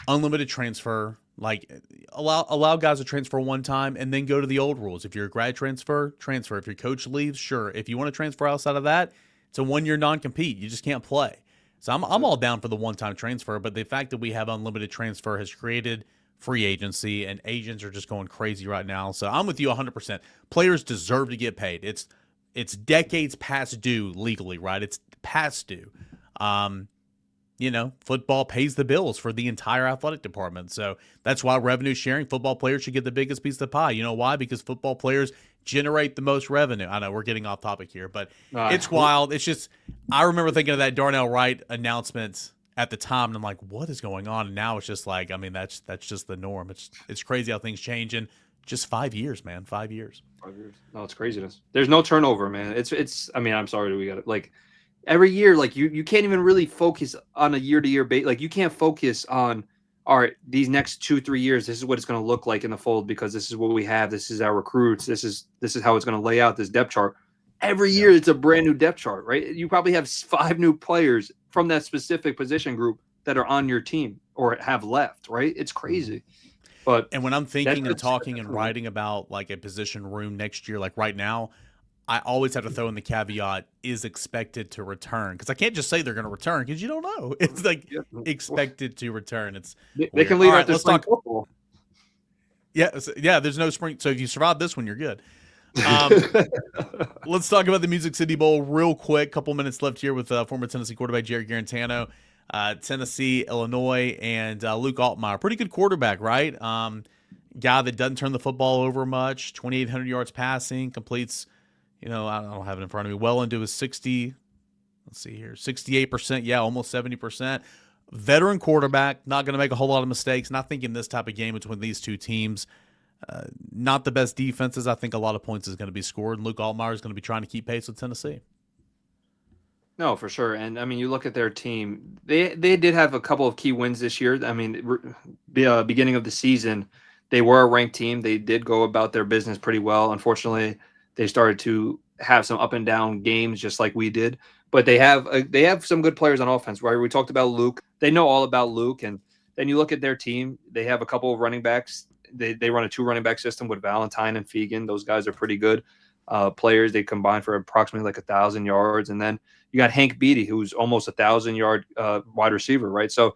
unlimited transfer. Like allow guys to transfer one time and then go to the old rules. If you're a grad transfer, transfer. If your coach leaves, sure. If you want to transfer outside of that, it's a 1 year non compete. You just can't play. So I'm all down for the one time transfer, but the fact that we have unlimited transfer has created free agency and agents are just going crazy right now. So I'm with you 100%. Players deserve to get paid. It's decades past due legally, right? It's past due. Um, football pays the bills for the entire athletic department. So that's why revenue sharing, football players should get the biggest piece of the pie. You know why? Because football players generate the most revenue. I know we're getting off topic here, but it's wild. It's just, I remember thinking of that Darnell Wright announcement at the time, and I'm like, what is going on? And now it's just like, I mean, that's just the norm. It's crazy how things change in just 5 years, man. 5 years. 5 years. No, it's craziness. There's no turnover, man. It's. I mean, I'm sorry, we got it. Like every year, like you can't even really focus on a year-to-year base. Like you can't focus on, all right, these next 2-3 years, this is what it's going to look like in the fold because this is what we have. This is our recruits. This is how it's going to lay out this depth chart. Every year, it's a brand new depth chart, right? You probably have 5 new players from that specific position group that are on your team or have left, right? It's crazy. But And when I'm that's thinking and that's talking and writing about like a position room next year, like right now, I always have to throw in the caveat is expected to return because I can't just say they're going to return because you don't know. It's like yeah, expected to return. It's they weird. can All leave right, after let's spring talk. football. Yeah, yeah. There's no spring, so if you survive this one, you're good. Um, let's talk about the Music City Bowl real quick. Couple minutes left here with former Tennessee quarterback Jarratt Guarantano, Tennessee, Illinois, and Luke Altmaier. Pretty good quarterback, right? Guy that doesn't turn the football over much. 2,800 yards passing, completes. I don't have it in front of me. Well into his 60. Let's see here, 68%. Yeah, almost 70%. Veteran quarterback, not going to make a whole lot of mistakes. And I think in this type of game between these two teams, not the best defenses. I think a lot of points is going to be scored, and Luke Altmaier is going to be trying to keep pace with Tennessee. No, for sure. And I mean, you look at their team; they did have a couple of key wins this year. I mean, beginning of the season, they were a ranked team. They did go about their business pretty well. Unfortunately, they started to have some up and down games, just like we did. But they have some good players on offense. Right? We talked about Luke. They know all about Luke, and then you look at their team. They have a couple of running backs. They run a 2 running back system with Valentine and Fegan. Those guys are pretty good players. They combine for approximately like 1,000 yards, and then you got Hank Beatty, who's almost 1,000-yard wide receiver, right? So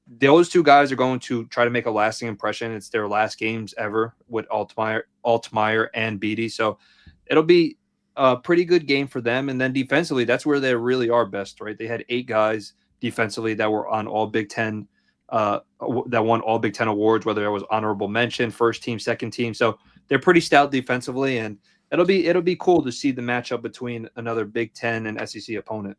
those two guys are going to try to make a lasting impression. It's their last games ever with Altmaier and Beatty. So it'll be a pretty good game for them. And then defensively, that's where they really are best, right? They had 8 guys defensively that were on all Big Ten, that won all Big Ten awards, whether it was honorable mention, first team, second team. So they're pretty stout defensively, and it'll be cool to see the matchup between another Big Ten and SEC opponent.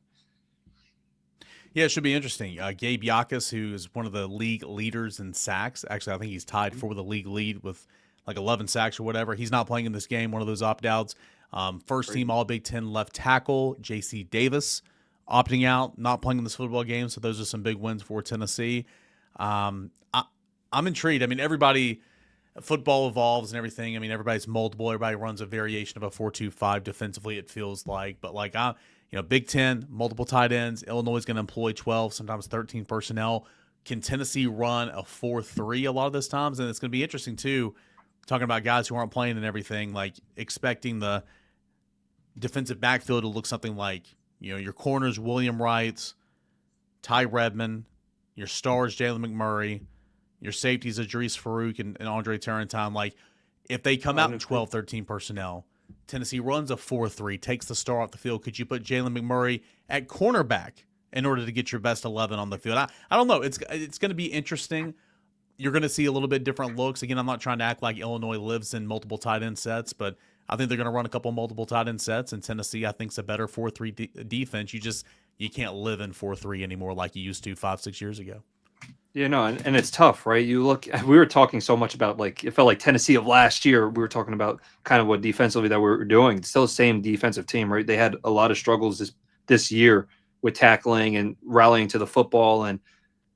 Yeah, it should be interesting. Gabe Yakas, who is one of the league leaders in sacks. Actually, I think he's tied for the league lead with like 11 sacks or whatever. He's not playing in this game, one of those opt-outs. First team All Big Ten left tackle, J.C. Davis, opting out, not playing in this football game. So those are some big wins for Tennessee. I'm intrigued. I mean, football evolves and everything. I mean, everybody's multiple. Everybody runs a variation of a 4-2-5 defensively, it feels like. But like Big Ten, multiple tight ends. Illinois is going to employ 12, sometimes 13 personnel. can Tennessee run a 4-3 a lot of those times? And it's going to be interesting, too, talking about guys who aren't playing and everything, like expecting the defensive backfield to look something like, your corners, William Wright, Ty Redmond, your stars, Jalen McMurray, your safeties, Idris Farouk and Andre Turrentine. Like, if they come out in 12-13 personnel, Tennessee runs a 4-3, takes the star off the field, could you put Jalen McMurray at cornerback in order to get your best 11 on the field? I don't know. It's going to be interesting. You're going to see a little bit different looks. Again, I'm not trying to act like Illinois lives in multiple tight end sets, but I think they're going to run a couple multiple tight end sets, and Tennessee, I think, is a better 4-3 defense. You can't live in 4-3 anymore like you used to 5-6 years ago. And it's tough, right? We were talking so much about, like, it felt like Tennessee of last year. We were talking about kind of what defensively that we were doing. It's still the same defensive team, right? They had a lot of struggles this year with tackling and rallying to the football. And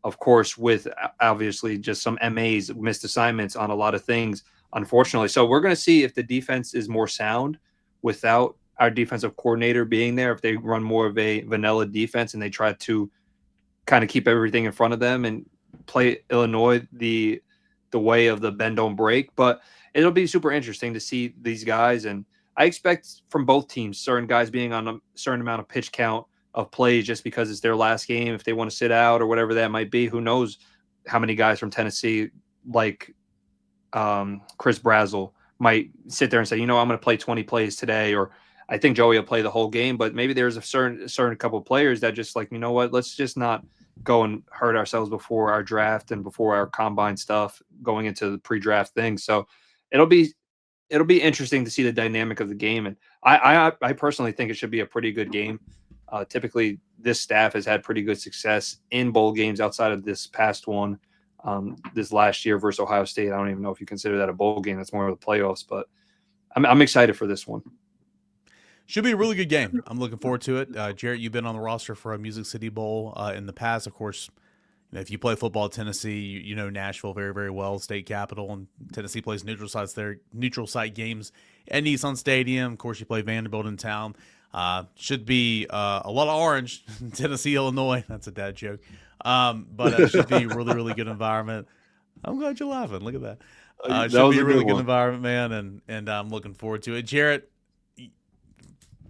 of course, with obviously just some MAs, missed assignments on a lot of things, unfortunately. So we're going to see if the defense is more sound without our defensive coordinator being there, if they run more of a vanilla defense and they try to kind of keep everything in front of them and play Illinois the way of the bend don't break. But it'll be super interesting to see these guys, and I expect from both teams certain guys being on a certain amount of pitch count of plays just because it's their last game, if they want to sit out or whatever that might be. Who knows how many guys from Tennessee, like Chris Brazel, might sit there and say, I'm going to play 20 plays today, or I think Joey will play the whole game. But maybe there's a certain couple of players that just like, let's just not go and hurt ourselves before our draft and before our combine stuff going into the pre-draft thing. So it'll be interesting to see the dynamic of the game. And I personally think it should be a pretty good game. Typically this staff has had pretty good success in bowl games outside of this past one, this last year versus Ohio State. I don't even know if you consider that a bowl game. That's more of the playoffs, but I'm excited for this one. Should be a really good game. I'm looking forward to it. Jarrett, you've been on the roster for a Music City Bowl in the past. Of course, if you play football at Tennessee, you know Nashville very, very well, state capital, and Tennessee plays neutral site games at Nissan Stadium. Of course, you play Vanderbilt in town. Should be a lot of orange, Tennessee, Illinois. That's a dad joke. But it should be a really, really good environment. I'm glad you're laughing. Look at that. It should be a really good environment, man, and I'm looking forward to it. Jarrett,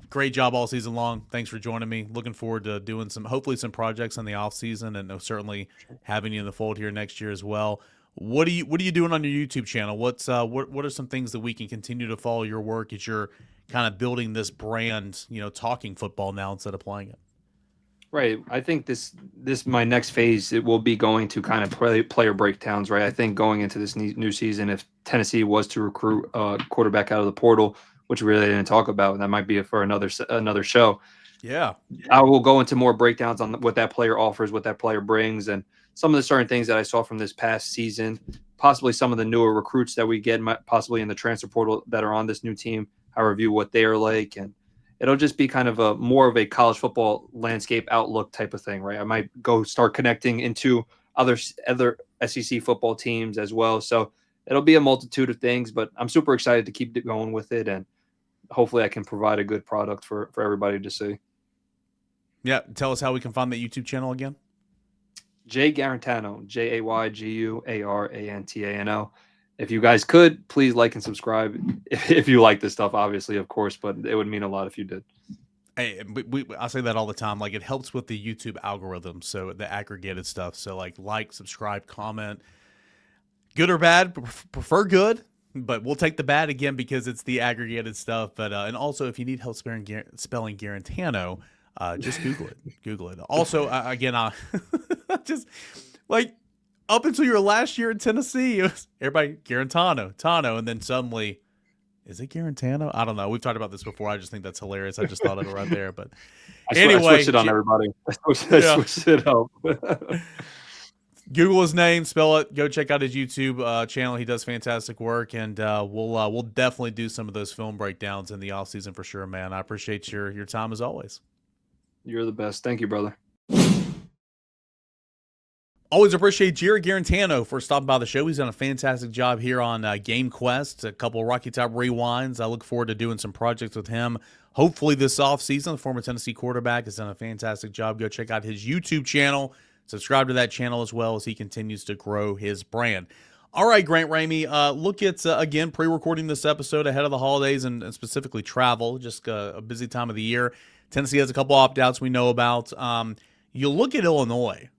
great job all season long. Thanks for joining me. Looking forward to doing hopefully some projects in the off season, and certainly having you in the fold here next year as well. What are you doing on your YouTube channel? What are some things that we can continue to follow your work as you're kind of building this brand, talking football now instead of playing it? Right. I think this my next phase, it will be going to kind of player breakdowns, right? I think going into this new season, if Tennessee was to recruit a quarterback out of the portal, which we really didn't talk about, and that might be for another show. Yeah. I will go into more breakdowns on what that player offers, what that player brings, and some of the certain things that I saw from this past season, possibly some of the newer recruits that we get, possibly in the transfer portal that are on this new team. I review what they are like, and it'll just be kind of more of a college football landscape outlook type of thing, right? I might go start connecting into other SEC football teams as well. So it'll be a multitude of things, but I'm super excited to keep going with it, and hopefully I can provide a good product for everybody to see. Yeah. Tell us how we can find that YouTube channel again. Jay Guarantano, JayGuarantano. If you guys could, please like and subscribe if you like this stuff, obviously, of course, but it would mean a lot if you did. Hey, I say that all the time. Like, it helps with the YouTube algorithm, so the aggregated stuff. So, like, subscribe, comment. Good or bad, prefer good, but we'll take the bad again because it's the aggregated stuff. But and also, if you need help spelling Guarantano, just Google it. Google it. Also, again, I just like up until your last year in Tennessee, it was everybody Tano, and then suddenly, is it Guarantano? I don't know. We've talked about this before. I just think that's hilarious. I just thought of it right there. But anyway, I switched it on everybody. I switched it up. Google his name, spell it. Go check out his YouTube channel. He does fantastic work, and we'll definitely do some of those film breakdowns in the off season for sure, man. I appreciate your time as always. You're the best. Thank you, brother. Always appreciate Jarrett Guarantano for stopping by the show. He's done a fantastic job here on GameQuest, a couple of Rocky Top rewinds. I look forward to doing some projects with him, hopefully this offseason. The former Tennessee quarterback has done a fantastic job. Go check out his YouTube channel. subscribe to that channel as well as he continues to grow his brand. All right, Grant Ramey, look at, again, pre-recording this episode ahead of the holidays and specifically travel, just a busy time of the year. Tennessee has a couple opt-outs we know about. You look at Illinois.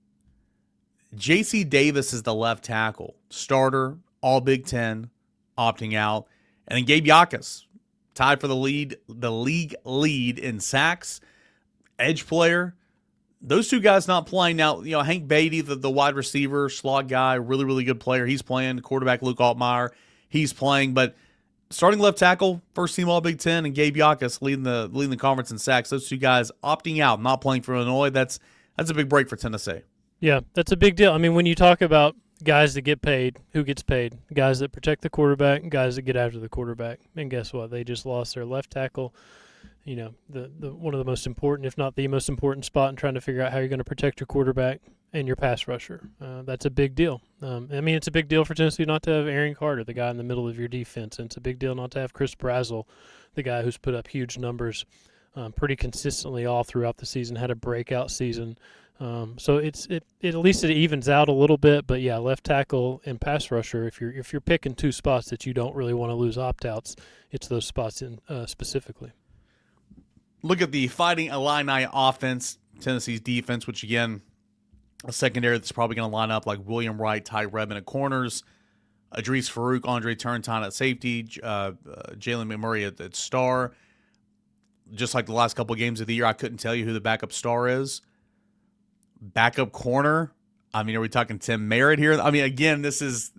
J.C. Davis is the left tackle, starter, all Big Ten, opting out. And then Gabe Yakas, tied for the league lead in sacks, edge player. Those two guys not playing now. Hank Beatty, the wide receiver, slot guy, really, really good player. He's playing. Quarterback Luke Altmaier, he's playing. But starting left tackle, first team All Big Ten, and Gabe Yakas leading the conference in sacks. Those two guys opting out, not playing for Illinois. That's a big break for Tennessee. Yeah, that's a big deal. I mean, when you talk about guys that get paid, who gets paid? Guys that protect the quarterback, guys that get after the quarterback. And guess what? They just lost their left tackle. The one of the most important, if not the most important spot in trying to figure out how you're going to protect your quarterback and your pass rusher. That's a big deal. It's a big deal for Tennessee not to have Aaron Carter, the guy in the middle of your defense. And it's a big deal not to have Chris Brazzell, the guy who's put up huge numbers pretty consistently all throughout the season, had a breakout season. So it at least it evens out a little bit. But, yeah, left tackle and pass rusher, if you're picking two spots that you don't really want to lose opt-outs, it's those spots specifically. Look at the Fighting Illini offense, Tennessee's defense, which, again, a secondary that's probably going to line up like William Wright, Ty Redmond at corners, Idris Farouk, Andre Turntine at safety, Jalen McMurray at star. Just like the last couple of games of the year, I couldn't tell you who the backup star is. Backup corner, are we talking Tim Merritt here? Again, this is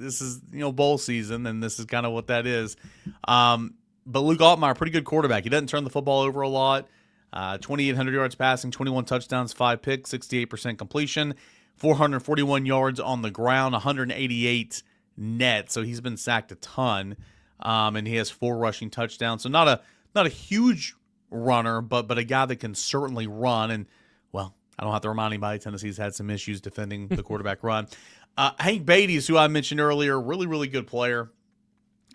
bowl season, and this is kind of what that is. But Luke Altmaier, pretty good quarterback. He doesn't turn the football over a lot. 2,800 yards passing, 21 touchdowns, 5 picks, 68% completion, 441 yards on the ground, 188 net. So he's been sacked a ton, and he has 4 rushing touchdowns. So not a huge runner, but a guy that can certainly run. And, well, I don't have to remind anybody, Tennessee's had some issues defending the quarterback run. Hank Beatty is who I mentioned earlier, really, really good player.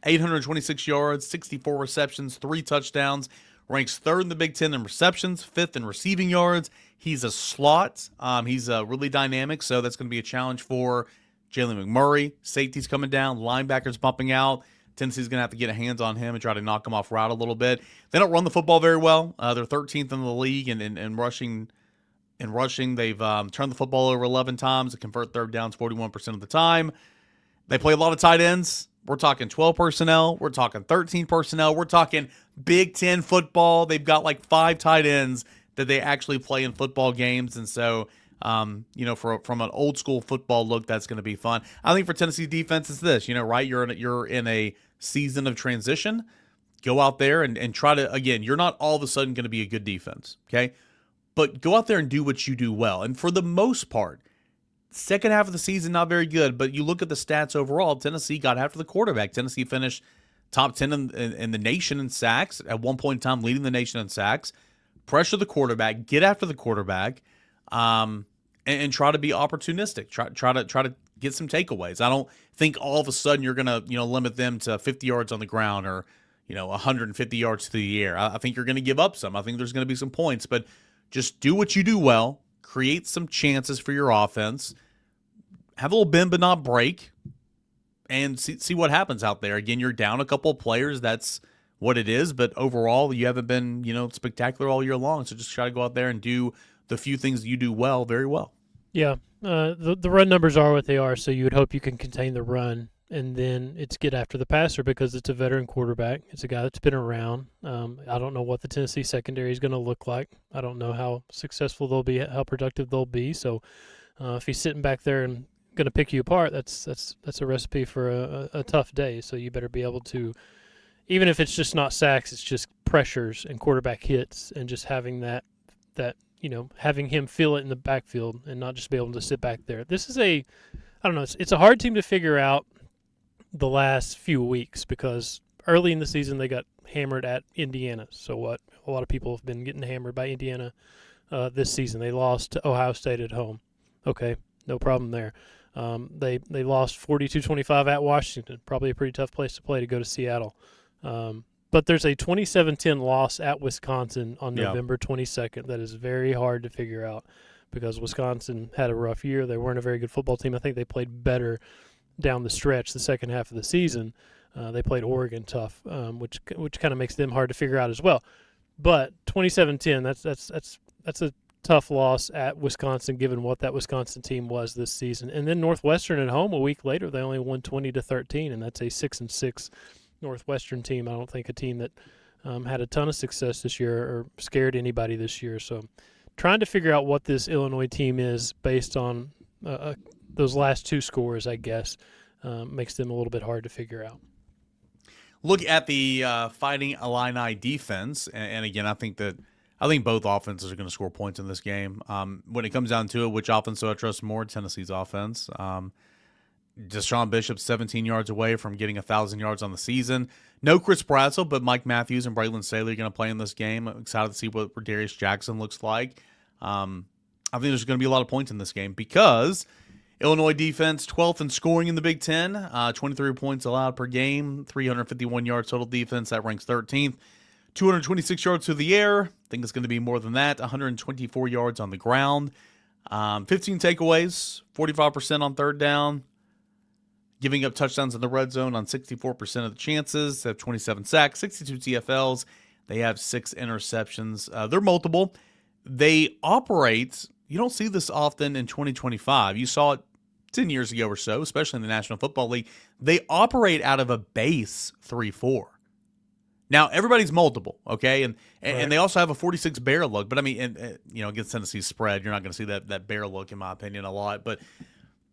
826 yards, 64 receptions, 3 touchdowns, ranks 3rd in the Big Ten in receptions, 5th in receiving yards. He's a slot. He's really dynamic, so that's going to be a challenge for Jalen McMurray. Safety's coming down, linebackers bumping out. Tennessee's going to have to get a hands on him and try to knock him off route a little bit. They don't run the football very well. They're 13th in the league in rushing. In rushing, they've turned the football over 11 times. They convert third downs 41% of the time. They play a lot of tight ends. We're talking 12 personnel. We're talking 13 personnel. We're talking Big Ten football. They've got like 5 tight ends that they actually play in football games. And so, from an old school football look, that's going to be fun. I think for Tennessee defense, it's this, right? You're in a season of transition. Go out there and try to, again, you're not all of a sudden going to be a good defense, okay? But go out there and do what you do well. And for the most part, second half of the season, not very good, but you look at the stats overall, Tennessee got after the quarterback. Tennessee finished top 10 in the nation in sacks, at one point in time leading the nation in sacks. Pressure the quarterback, get after the quarterback, and try to be opportunistic. Try to get some takeaways. I don't think all of a sudden you're going to limit them to 50 yards on the ground or 150 yards to the air. I think you're going to give up some. I think there's going to be some points, but just do what you do well. Create some chances for your offense. Have a little bend but not break, and see what happens out there. Again, you're down a couple of players. That's what it is. But overall, you haven't been spectacular all year long. So just try to go out there and do the few things that you do well very well. Yeah, the run numbers are what they are. So you would hope you can contain the run, and then it's get after the passer because it's a veteran quarterback. It's a guy that's been around. I don't know what the Tennessee secondary is going to look like. I don't know how successful they'll be, how productive they'll be. So if he's sitting back there and going to pick you apart, that's a recipe for a tough day. So you better be able to, even if it's just not sacks, it's just pressures and quarterback hits, and just having that having him feel it in the backfield and not just be able to sit back there. This is it's a hard team to figure out the last few weeks, because early in the season they got hammered at Indiana. So what? A lot of people have been getting hammered by Indiana this season. They lost to Ohio State at home. Okay, no problem there. They lost 42-25 at Washington. Probably a pretty tough place to play to go to Seattle. But there's a 27-10 loss at Wisconsin on November 22nd that is very hard to figure out. because Wisconsin had a rough year. They weren't a very good football team. I think they played better down the stretch the second half of the season. They played Oregon tough, which kind of makes them hard to figure out as well. But 27-10, that's a tough loss at Wisconsin, given what that Wisconsin team was this season. And then Northwestern at home a week later, they only won 20-13, and that's a 6-6 Northwestern team. I don't think a team that had a ton of success this year or scared anybody this year. So trying to figure out what this Illinois team is based on those last two scores, I guess, makes them a little bit hard to figure out. Look at the Fighting Illini defense, and again, I think both offenses are going to score points in this game. When it comes down to it, which offense do I trust more? Tennessee's offense. Deshaun Bishop's 17 yards away from getting 1,000 yards on the season. No Chris Bradzel, but Mike Matthews and Braylon Staley are going to play in this game. I'm excited to see what Darius Jackson looks like. I think there's going to be a lot of points in this game because Illinois defense, 12th in scoring in the Big Ten, 23 points allowed per game, 351 yards total defense. That ranks 13th. 226 yards through the air. I think it's going to be more than that. 124 yards on the ground. 15 takeaways, 45% on third down. Giving up touchdowns in the red zone on 64% of the chances. They have 27 sacks, 62 TFLs. They have 6 interceptions. They're multiple. They operate, you don't see this often in 2025. You saw it 10 years ago or so, especially in the National Football League. They operate out of a base 3-4. Now, everybody's multiple, okay? And they also have a 46 bear look. But, I mean, against Tennessee's spread, you're not going to see that bear look, in my opinion, a lot. But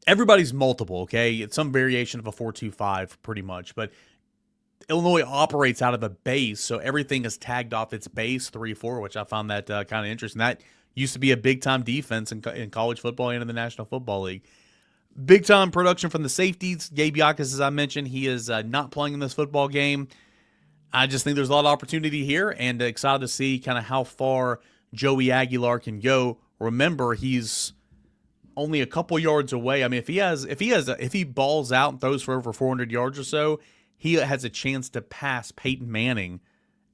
everybody's multiple, okay? It's some variation of a 4-2-5 pretty much. But Illinois operates out of a base, so everything is tagged off its base 3-4, which I found that kind of interesting. That used to be a big-time defense in college football and in the National Football League. Big-time production from the safeties. Gabe Yakas, as I mentioned, he is not playing in this football game. I just think there's a lot of opportunity here, and excited to see kind of how far Joey Aguilar can go. Remember, he's only a couple yards away. I mean, if he balls out and throws for over 400 yards or so, he has a chance to pass Peyton Manning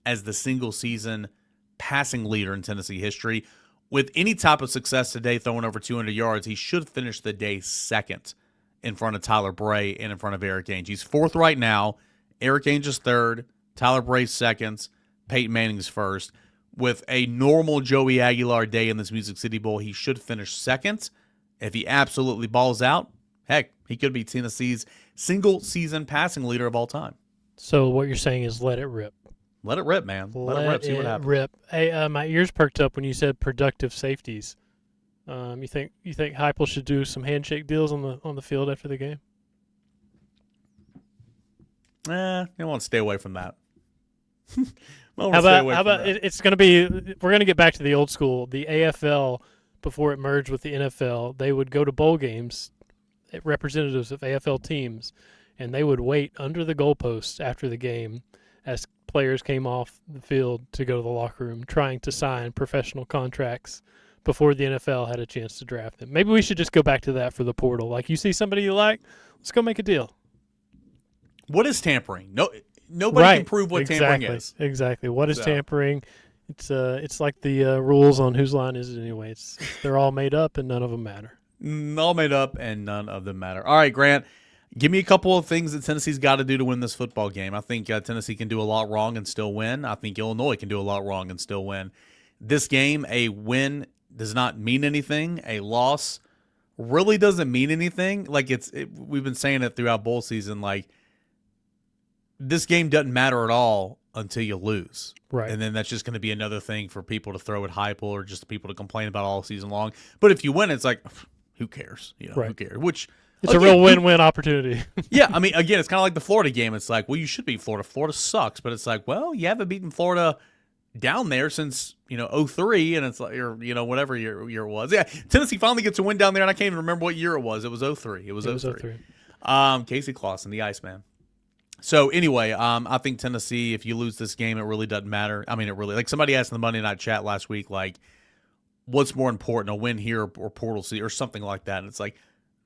as the single-season passing leader in Tennessee history. With any type of success today, throwing over 200 yards, he should finish the day second in front of Tyler Bray and in front of Eric Ainge. He's fourth right now. Eric Ainge is third. Tyler Bray's second. Peyton Manning's first. With a normal Joey Aguilar day in this Music City Bowl, he should finish second. If he absolutely balls out, heck, he could be Tennessee's single-season passing leader of all time. So what you're saying is let it rip. Let it rip, man. Let it rip. See what happens. Rip. Hey, my ears perked up when you said productive safeties. You think Heupel should do some handshake deals on the field after the game? You want to stay away from that. How about it's going to be? We're going to get back to the old school. The AFL, before it merged with the NFL, they would go to bowl games, representatives of AFL teams, and they would wait under the goalposts after the game as players came off the field to go to the locker room, trying to sign professional contracts before the NFL had a chance to draft them. Maybe we should just go back to that for the portal. Like, you see somebody you like, let's go make a deal. What is tampering? Nobody can prove what tampering is. Exactly. What is tampering? It's like the rules on whose line is it anyway. They're all made up and none of them matter. All made up and none of them matter. All right, Grant, give me a couple of things that Tennessee's got to do to win this football game. I think Tennessee can do a lot wrong and still win. I think Illinois can do a lot wrong and still win. This game, a win does not mean anything. A loss really doesn't mean anything. Like we've been saying it throughout bowl season. Like, this game doesn't matter at all until you lose. Right. And then that's just going to be another thing for people to throw at Heupel or just people to complain about all season long. But if you win, it's like, who cares? Who cares? Which it's a real win-win opportunity. Yeah, I mean, again, it's kind of like the Florida game. It's like, well, you should beat Florida. Florida sucks. But it's like, well, you haven't beaten Florida down there since, 03, and it's like, or, whatever year it was. Yeah, Tennessee finally gets a win down there, and I can't even remember what year it was. It was 03. It was 03. Casey Clausen, the Iceman. So anyway, I think Tennessee, if you lose this game, it really doesn't matter. I mean, it really, like somebody asked in the Monday Night Chat last week, like, what's more important, a win here or portal C or something like that? And it's like,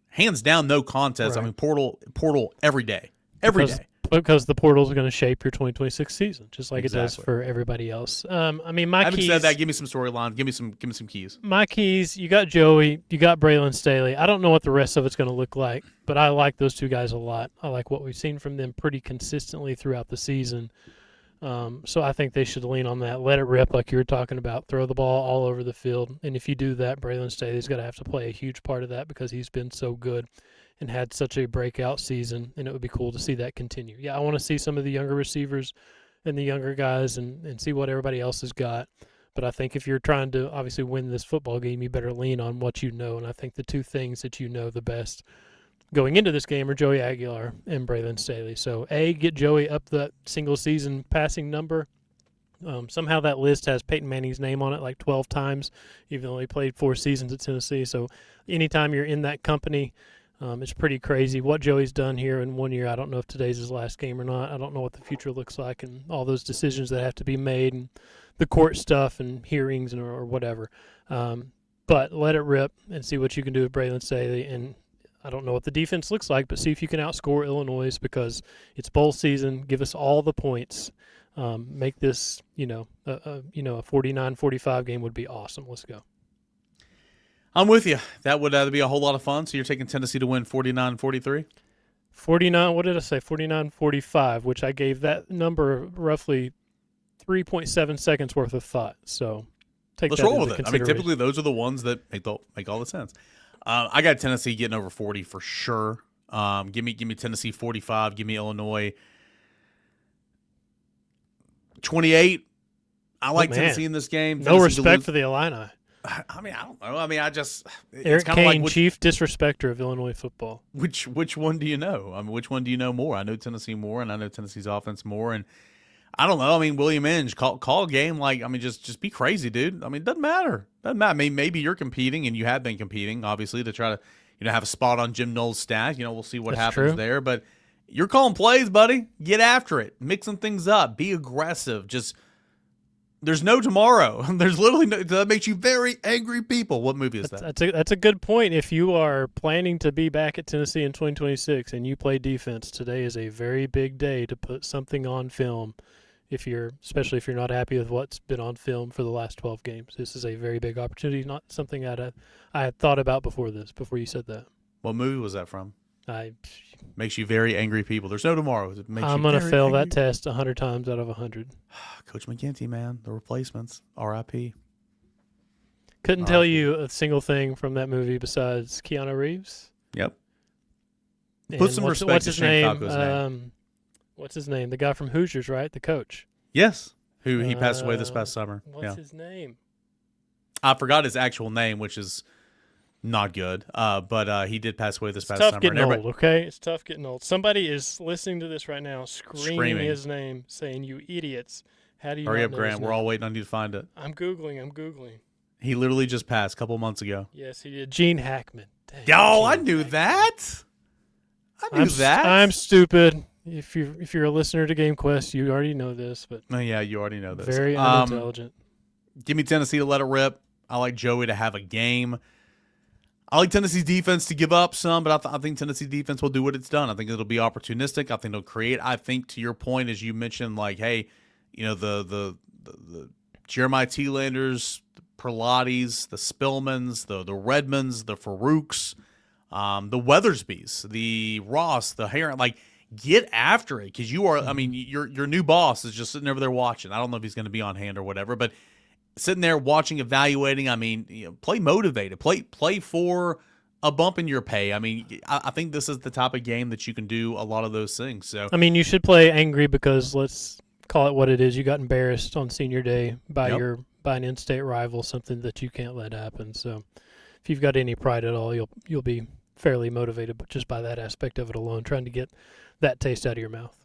hands down, no contest. Right. I mean, portal every day. Every day. Because the portal is going to shape your 2026 season, just like it does Exactly. for everybody else. I mean, my Having keys. said that, give me some storyline. Give me some keys. My keys. You got Joey. You got Braylon Staley. I don't know what the rest of it's going to look like, but I like those two guys a lot. I like what we've seen from them pretty consistently throughout the season. So I think they should lean on that. Let it rip, like you were talking about. Throw the ball all over the field, and if you do that, Braylon Staley's going to have to play a huge part of that because he's been so good and had such a breakout season, and it would be cool to see that continue. Yeah, I want to see some of the younger receivers and the younger guys and see what everybody else has got. But I think if you're trying to obviously win this football game, you better lean on what you know. And I think the two things that you know the best going into this game are Joey Aguilar and Braylon Staley. So, get Joey up that single-season passing number. Somehow that list has Peyton Manning's name on it like 12 times, even though he played 4 seasons at Tennessee. So anytime you're in that company, it's pretty crazy what Joey's done here in 1 year. I don't know if today's his last game or not. I don't know what the future looks like and all those decisions that have to be made and the court stuff and hearings or whatever. But let it rip and see what you can do with Braylon Staley. And I don't know what the defense looks like, but see if you can outscore Illinois because it's bowl season. Give us all the points. Make this, a 49-45 game would be awesome. Let's go. I'm with you. That would be a whole lot of fun. So you're taking Tennessee to win 49-43? 49, what did I say? 49-45, which I gave that number roughly 3.7 seconds worth of thought. So let's roll with it. I mean, typically those are the ones that make all the sense. I got Tennessee getting over 40 for sure. Give me Tennessee 45. Give me Illinois 28. I like Tennessee in this game. No respect for the Illini. I mean, I don't know. I mean, Eric Cain, chief disrespecter of Illinois football. Which one do you know? I mean, which one do you know more? I know Tennessee more, and I know Tennessee's offense more, and I don't know. I mean, William Inge, call a game like, I mean, just be crazy, dude. I mean, it doesn't matter. I mean, maybe you're competing, and you have been competing, obviously, to try to have a spot on Jim Knowles' stat. We'll see what happens there, but you're calling plays, buddy. Get after it. Mixing things up. Be aggressive. There's no tomorrow. There's literally no. That makes you very angry people. What movie is that? That's a good point. If you are planning to be back at Tennessee in 2026 and you play defense, today is a very big day to put something on film. Especially if you're not happy with what's been on film for the last 12 games, this is a very big opportunity. Not something I had thought about before you said that. What movie was that from? Makes you very angry people. There's no tomorrow. I'm going to fail that test 100 times out of 100. Coach McGinty, man. The replacements. R.I.P. Couldn't tell you a single thing from that movie besides Keanu Reeves. Yep. Put some respect to Shane Falco's name. What's his name? The guy from Hoosiers, right? The coach. Yes. Who he passed away this past summer. What's his name? I forgot his actual name, which is not good. But he did pass away this past summer. It's tough getting old, okay? It's tough getting old. Somebody is listening to this right now, screaming his name, saying, "You idiots. How do you Hurry up, Grant. We're all waiting on you to find it." I'm Googling. He literally just passed a couple months ago. Yes, he did. Gene Hackman. Dang, I knew that. I'm stupid. If you're a listener to GameQuest, you already know this. But yeah, you already know this. Very unintelligent. Give me Tennessee to let it rip. I like Joey to have a game. I like Tennessee's defense to give up some, but I think Tennessee defense will do what it's done. I think it'll be opportunistic. I think it'll create. I think, to your point, as you mentioned, like, hey, the Jeremiah Tielanders, the Perlottis, the Spillmans, the Redmonds, the Farouks, the Weathersbys, the Ross, the Heron, like, get after it, because you are. I mean, your new boss is just sitting over there watching. I don't know if he's going to be on hand or whatever, but sitting there watching, evaluating. I mean, play motivated, play for a bump in your pay. I mean, I think this is the type of game that you can do a lot of those things. So I mean, you should play angry because let's call it what it is. You got embarrassed on senior day by an in-state rival, something that you can't let happen. So if you've got any pride at all, you'll be fairly motivated, but just by that aspect of it alone, trying to get that taste out of your mouth.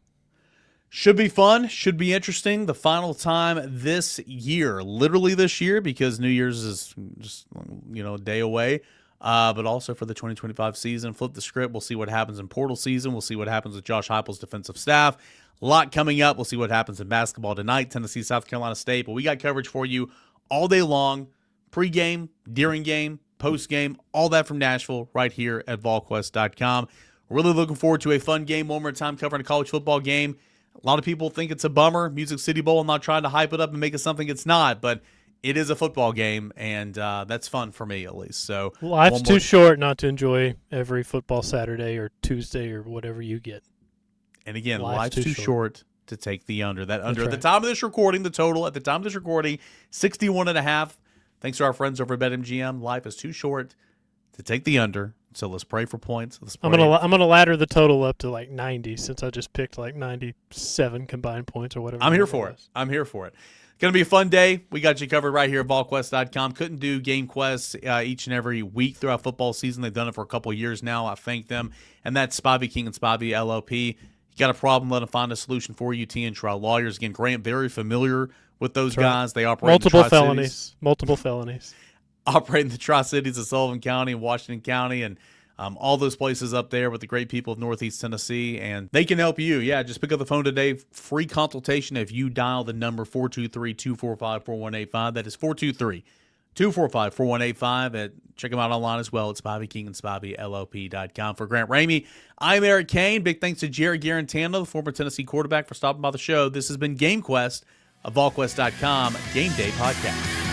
Should be fun. Should be interesting. The final time this year, literally this year, because New Year's is just a day away. But also for the 2025 season, flip the script. We'll see what happens in portal season. We'll see what happens with Josh Heupel's defensive staff. A lot coming up. We'll see what happens in basketball tonight. Tennessee, South Carolina State. But we got coverage for you all day long. Pre-game, during game, post-game, all that from Nashville right here at Volquest.com. Really looking forward to a fun game one more time covering a college football game. A lot of people think it's a bummer. Music City Bowl, I'm not trying to hype it up and make it something it's not, but it is a football game, and that's fun for me at least. So life's too short not to enjoy every football Saturday or Tuesday or whatever you get. And again, life's too short to take the under. That under, That's at the right. time of this recording, the total at the time of this recording, 61.5. Thanks to our friends over at BetMGM. Life is too short to take the under. So let's pray for points. I'm gonna ladder the total up to like 90 since I just picked like 97 combined points or whatever. I'm here for it. I'm here for it. Going to be a fun day. We got you covered right here at Volquest.com. Couldn't do GameQuest each and every week throughout football season. They've done it for a couple of years now. I thank them. And that's Spivey King and Spivey LLP. You got a problem, let them find a solution for you. T and Trial Lawyers. Again, Grant, very familiar with those guys. They operate multiple in the Tri-Cities. felonies. Multiple felonies. Operate in the Tri-Cities of Sullivan County and Washington County and all those places up there with the great people of Northeast Tennessee, and they can help you. Yeah, just pick up the phone today. Free consultation if you dial the number 423-245-4185. That is 423-245-4185. Check them out online as well at SpiveyKingandSpiveyLLP.com. For Grant Ramey, I'm Eric Cain. Big thanks to Jarrett Guarantano, the former Tennessee quarterback, for stopping by the show. This has been GameQuest of VolQuest.com Game Day Podcast.